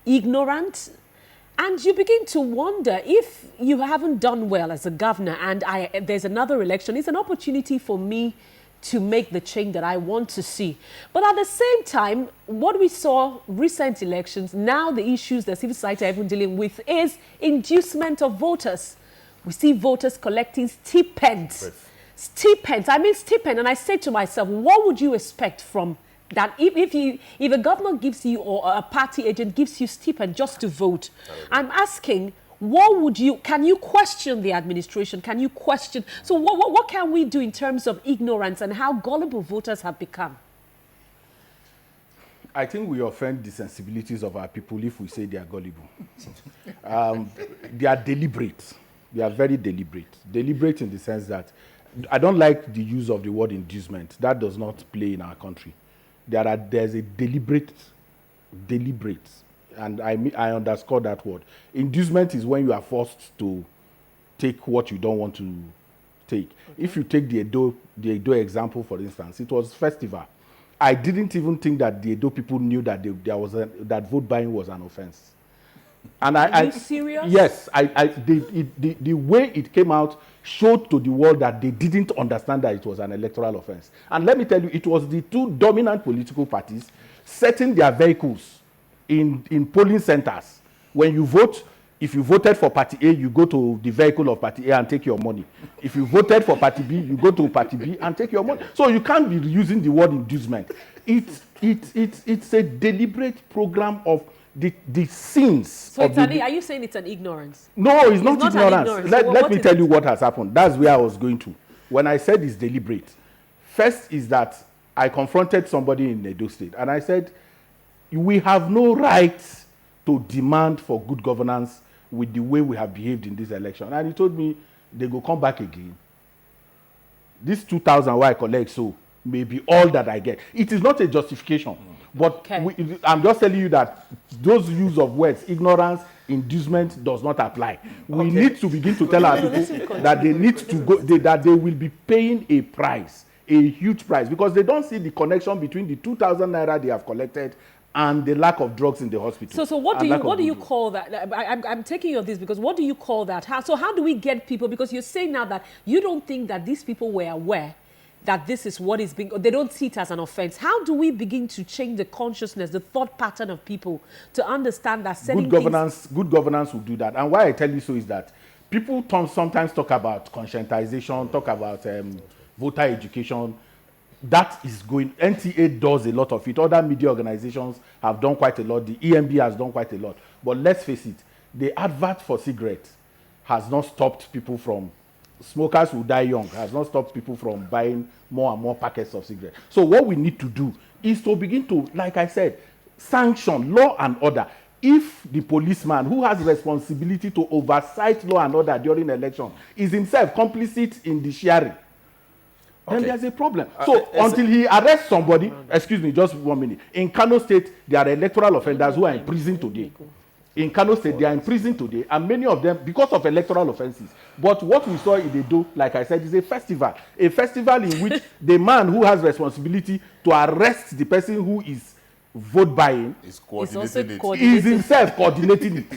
ignorant, and you begin to wonder if you haven't done well as a governor and there's another election. It's an opportunity for me to make the change that I want to see. But at the same time, what we saw recent elections, now the issues that civil society are even dealing with is inducement of voters. We see voters collecting stipends. Stipends. I mean stipend. And I say to myself, what would you expect from that if a government gives you or a party agent gives you stipend just to vote? I'm asking, can you question the administration? Can you question? So what can we do in terms of ignorance and how gullible voters have become? I think we offend the sensibilities of our people if we say they are gullible. They are deliberate. They are very deliberate. Deliberate in the sense that I don't like the use of the word inducement. That does not play in our country. There's a deliberate, and I underscore that word. Inducement is when you are forced to take what you don't want to take. Okay. If you take the Edo example, for instance, it was festival. I didn't even think that the Edo people knew that that vote buying was an offense. And Are you serious? Yes, the way it came out showed to the world that they didn't understand that it was an electoral offense. And let me tell you, it was the two dominant political parties setting their vehicles in polling centers. When you vote, if you voted for Party A, you go to the vehicle of Party A and take your money. If you voted for Party B, you go to Party B and take your money. So you can't be using the word inducement. It's a deliberate program of the sins. So are you saying it's an ignorance? No, it's not ignorance. Let me tell you what has happened. That's where I was going to. When I said it's deliberate, first is that I confronted somebody in Edo State and I said, we have no right to demand for good governance with the way we have behaved in this election. And he told me they go come back again. This 2,000 why I collect so may be all that I get. It is not a justification. But I'm just telling you that those use of words, ignorance, inducement, does not apply. We need to begin to tell our people that they need to go, that they will be paying a price, a huge price, because they don't see the connection between the 2,000 naira they have collected and the lack of drugs in the hospital. So what do you call that? I'm taking you on this because what do you call that? How do we get people? Because you're saying now that you don't think that these people were aware that this is what is being, they don't see it as an offense. How do we begin to change the consciousness, the thought pattern of people to understand that good governance will do that. And why I tell you so is that people sometimes talk about conscientization, talk about voter education. That is going, NTA does a lot of it. Other media organizations have done quite a lot. The EMB has done quite a lot. But let's face it, the advert for cigarettes has not stopped people from, smokers will die young, has not stopped people from buying more and more packets of cigarettes. So what we need to do is to begin to, like I said, sanction law and order. If the policeman who has responsibility to oversight law and order during election is himself complicit in the sharing, then there's a problem. So until he arrests somebody, excuse me, just 1 minute. In Kano State, there are electoral offenders who are in prison today. In Kano State, they are in prison today, and many of them because of electoral offenses. But what we saw in Edo, like I said, is a festival in which the man who has responsibility to arrest the person who is vote buying is himself coordinating it.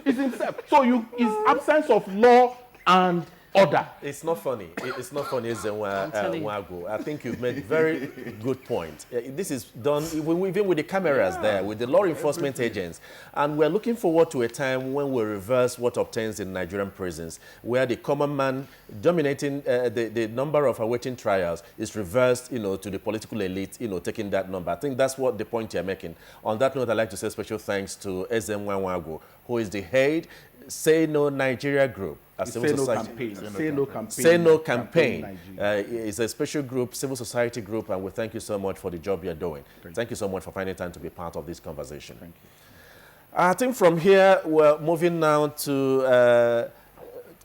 Is himself. So is absence of law and order. It's not funny. It's not funny, Wago. I think you've made a very good point. This is done even with the cameras there, with the law enforcement agents. And we're looking forward to a time when we reverse what obtains in Nigerian prisons, where the common man dominating the number of awaiting trials is reversed, to the political elite, taking that number. I think that's what the point you're making. On that note, I'd like to say special thanks to Wago, who is the head Say No Nigeria group. Say No Campaign. Say No Campaign. It's a special group, civil society group, and we thank you so much for the job you're doing. Thank you so much for finding time to be part of this conversation. Thank you. I think from here, we're moving now to,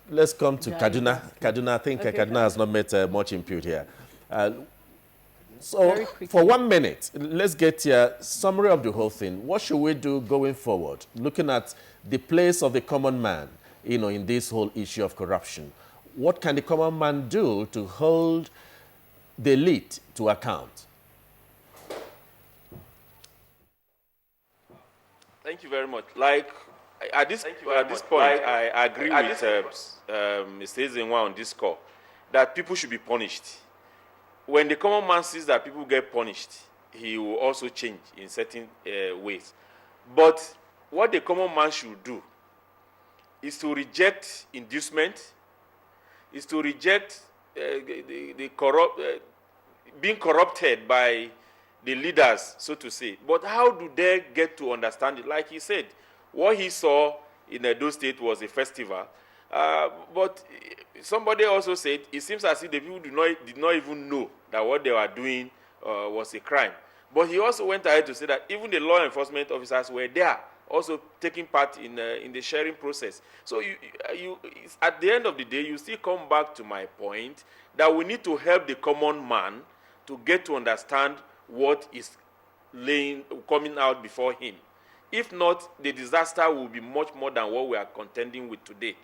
let's come to Kaduna. Kaduna, I think Kaduna has not made much input here. So for 1 minute, let's get a summary of the whole thing. What should we do going forward, looking at the place of the common man, in this whole issue of corruption? What can the common man do to hold the elite to account? Thank you very much. At this point, I agree with Mr. Ezenwa on this call that people should be punished. When the common man sees that people get punished, he will also change in certain ways. But what the common man should do is to reject inducement, is to reject being corrupted by the leaders, so to say. But how do they get to understand it? Like he said, what he saw in Edo State was a festival. But somebody also said it seems as if the people did not even know that what they were doing was a crime. But he also went ahead to say that even the law enforcement officers were there, also taking part in the sharing process. So at the end of the day, you still come back to my point that we need to help the common man to get to understand what is coming out before him. If not, the disaster will be much more than what we are contending with today.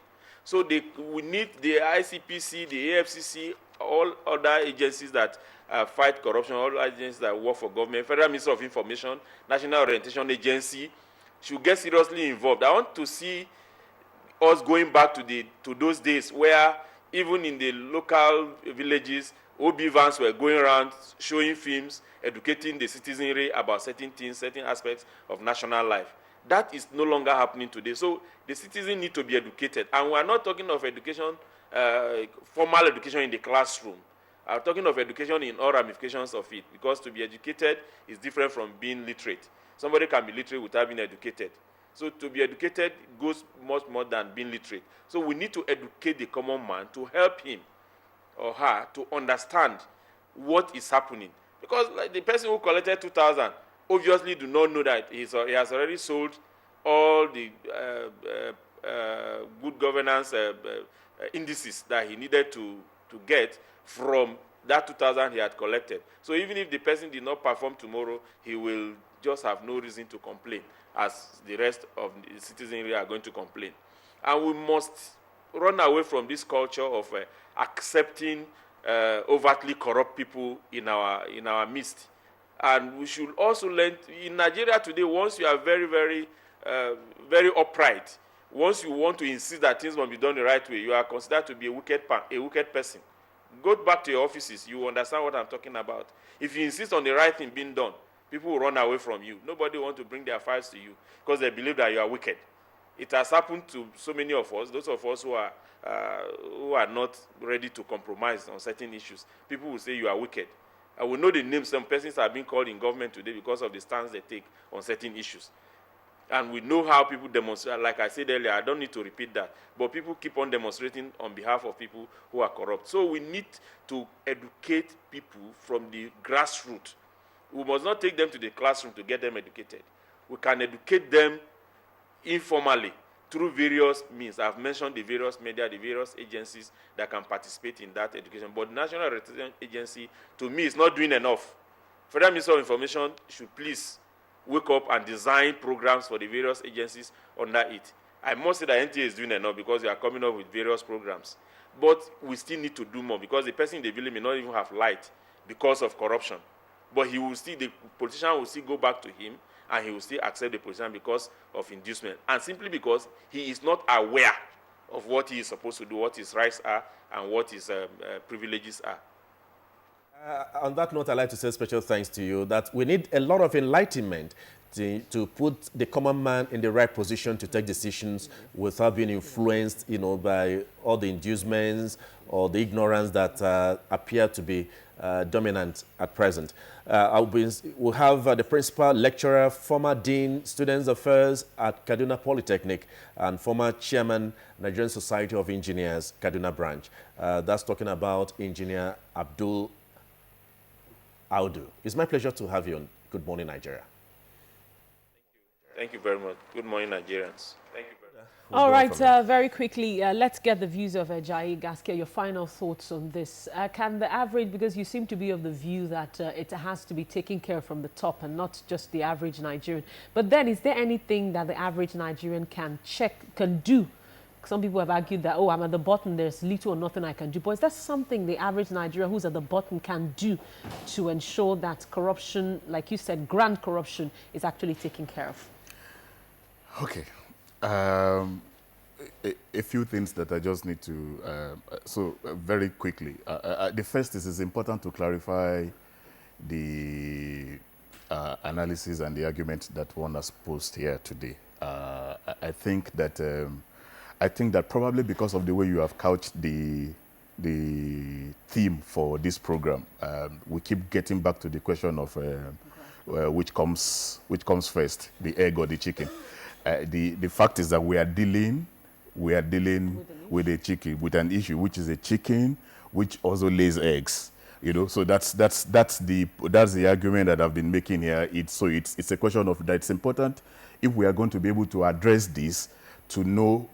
So we need the ICPC, the AFCC, all other agencies that fight corruption, all agencies that work for government, Federal Ministry of Information, National Orientation Agency, should get seriously involved. I want to see us going back to those days where even in the local villages, OB vans were going around showing films, educating the citizenry about certain things, certain aspects of national life. That is no longer happening today. So the citizens need to be educated. And we're not talking of education, formal education in the classroom. I'm talking of education in all ramifications of it, because to be educated is different from being literate. Somebody can be literate without being educated. So to be educated goes much more than being literate. So we need to educate the common man to help him or her to understand what is happening. Because like the person who collected 2,000 obviously do not know that he has already sold all the good governance indices that he needed to get from that 2,000 he had collected. So even if the person did not perform tomorrow, he will just have no reason to complain, as the rest of the citizenry are going to complain. And we must run away from this culture of accepting overtly corrupt people in our midst. And we should also learn, in Nigeria today, once you are very, very, very upright, once you want to insist that things must be done the right way, you are considered to be a wicked person. Go back to your offices, you understand what I'm talking about. If you insist on the right thing being done, people will run away from you. Nobody wants to bring their files to you because they believe that you are wicked. It has happened to so many of us, those of us who are not ready to compromise on certain issues. People will say you are wicked. I will know the names. Some persons are being called in government today because of the stance they take on certain issues. And we know how people demonstrate. Like I said earlier, I don't need to repeat that. But people keep on demonstrating on behalf of people who are corrupt. So we need to educate people from the grassroots. We must not take them to the classroom to get them educated. We can educate them informally through various means. I've mentioned the various media, the various agencies that can participate in that education. But the National Orientation Agency, to me, is not doing enough. Federal Ministry of Information should please wake up and design programs for the various agencies under it. I must say that NTA is doing enough because they are coming up with various programs. But we still need to do more because the person in the village may not even have light because of corruption. But the politician will still go back to him and he will still accept the position because of inducement. And simply because he is not aware of what he is supposed to do, what his rights are, and what his privileges are. On that note, I'd like to say special thanks to you that we need a lot of enlightenment to put the common man in the right position to take decisions without being influenced, by all the inducements or the ignorance that appear to be dominant at present. We'll have the principal lecturer, former dean, students affairs at Kaduna Polytechnic, and former chairman, Nigerian Society of Engineers, Kaduna branch. That's talking about Engineer Abdul Audu. It's my pleasure to have you on Good Morning Nigeria. Thank you very much. Good morning, Nigerians. Thank you very much. All right, very quickly, let's get the views of Jai Gaskia. Your final thoughts on this. Can the average, because you seem to be of the view that it has to be taken care of from the top and not just the average Nigerian. But then, is there anything that the average Nigerian can do? Some people have argued that, I'm at the bottom, there's little or nothing I can do. But is that something the average Nigerian who's at the bottom can do to ensure that corruption, like you said, grand corruption, is actually taken care of? Okay. A few things that I just need to, very quickly. The first is it's important to clarify the analysis and the argument that one has posed here today. I think that probably because of the way you have couched the theme for this program, we keep getting back to the question of which comes first, the egg or the chicken. The fact is that we are dealing with a chicken, with an issue, which is a chicken which also lays eggs. You know, so that's the argument that I've been making here. It's a question of that it's important if we are going to be able to address this, to know,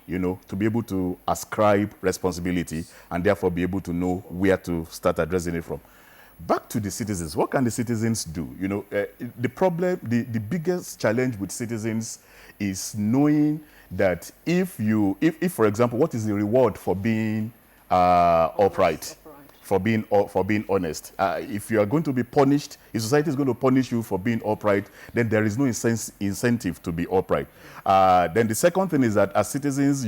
you know, to be able to ascribe responsibility and therefore be able to know where to start addressing it from. Back to the citizens. What can the citizens do? You know, the problem, the biggest challenge with citizens is knowing that if, for example, what is the reward for being upright? For being honest. If you are going to be punished, if society is going to punish you for being upright, then there is no incentive to be upright. Then the second thing is that as citizens,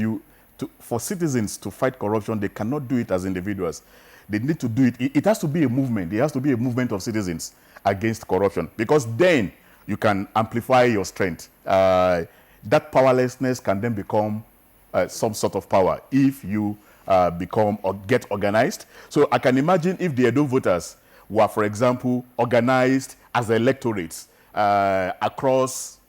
for citizens to fight corruption, they cannot do it as individuals. They need to do it. It has to be a movement. There has to be a movement of citizens against corruption, because then you can amplify your strength. That powerlessness can then become some sort of power if you become or get organized. So I can imagine if the Edo voters were, for example, organized as electorates across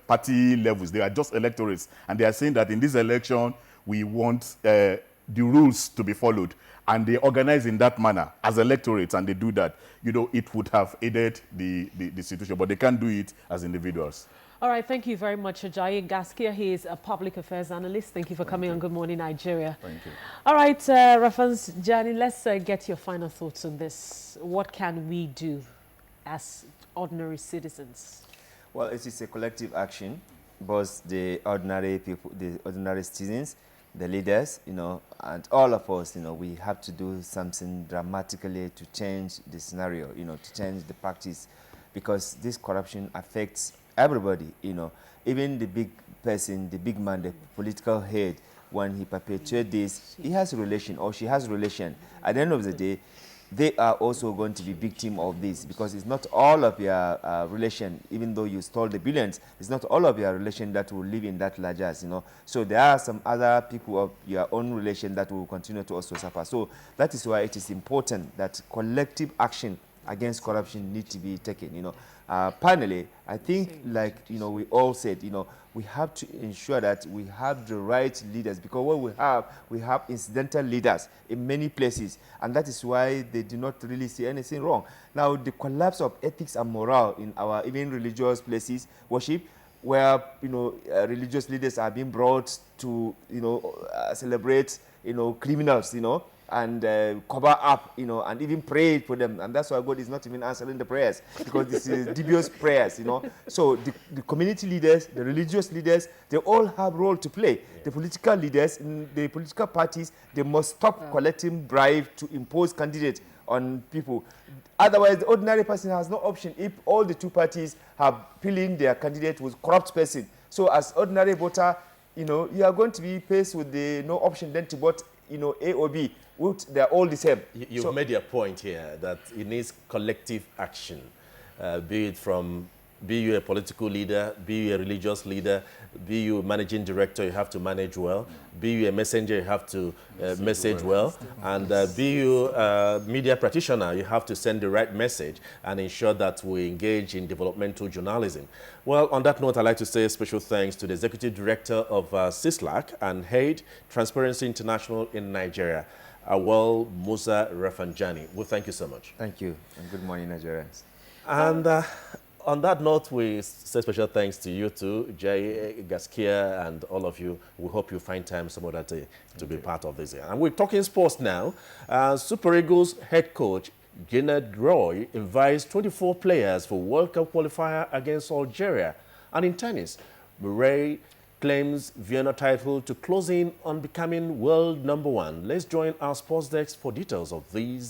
party levels. They are just electorates, and they are saying that in this election we want the rules to be followed, and they organize in that manner as electorates, and they do that. You know, it would have aided the situation, but they can't do it as individuals. All right, thank you very much, Ajayi Gaskia. He is a public affairs analyst. Thank you for coming on Good Morning Nigeria. Thank you. All right, Rafanjani, let's get your final thoughts on this. What can we do as ordinary citizens? Well, it is a collective action. Both the ordinary people, the ordinary citizens, the leaders, you know, and all of us, you know, we have to do something dramatically to change the scenario, you know, to change the practice, because this corruption affects everybody, you know, even the big person, the big man, the political head, when he perpetuates this, he has a relation or she has a relation. At the end of the day, they are also going to be victim of this, because it's not all of your relation, even though you stole the billions, it's not all of your relation that will live in that largesse, you know. So there are some other people of your own relation that will continue to also suffer. So that is why it is important that collective action against corruption need to be taken, you know. Finally, I think, like, you know, we all said, you know, we have to ensure that we have the right leaders, because what we have incidental leaders in many places, and that is why they do not really see anything wrong. Now, the collapse of ethics and morale in our even religious places, worship, where, you know, religious leaders are being brought to, you know, celebrate, you know, criminals, you know, and cover up, you know, and even pray for them. And that's why God is not even answering the prayers, because this is dubious prayers, you know. So the community leaders, the religious leaders, they all have a role to play. Yeah. The political leaders, the political parties, they must stop collecting bribe to impose candidates on people. Otherwise, the ordinary person has no option if all the two parties have filling their candidate with corrupt person. So as ordinary voter, you know, you are going to be faced with the no option then to vote, you know, A or B. They're all the same. You've made your point here that it needs collective action, be you a political leader, be you a religious leader, be you a managing director, you have to manage well, be you a messenger, you have to message well, and be you a media practitioner, you have to send the right message and ensure that we engage in developmental journalism. Well, on that note, I'd like to say special thanks to the Executive Director of CISLAC and head Transparency International in Nigeria, Awal Musa Rafanjani. Well, thank you so much. Thank you, and good morning, Nigerians. And on that note, we say special thanks to you too, Jay, Gaskia, and all of you. We hope you find time some other day to be part of this. And we're talking sports now. Super Eagles head coach Gennad Roy invites 24 players for World Cup qualifier against Algeria. And in tennis, Murray claims Vienna title to close in on becoming world #1. Let's join our sports desk for details of these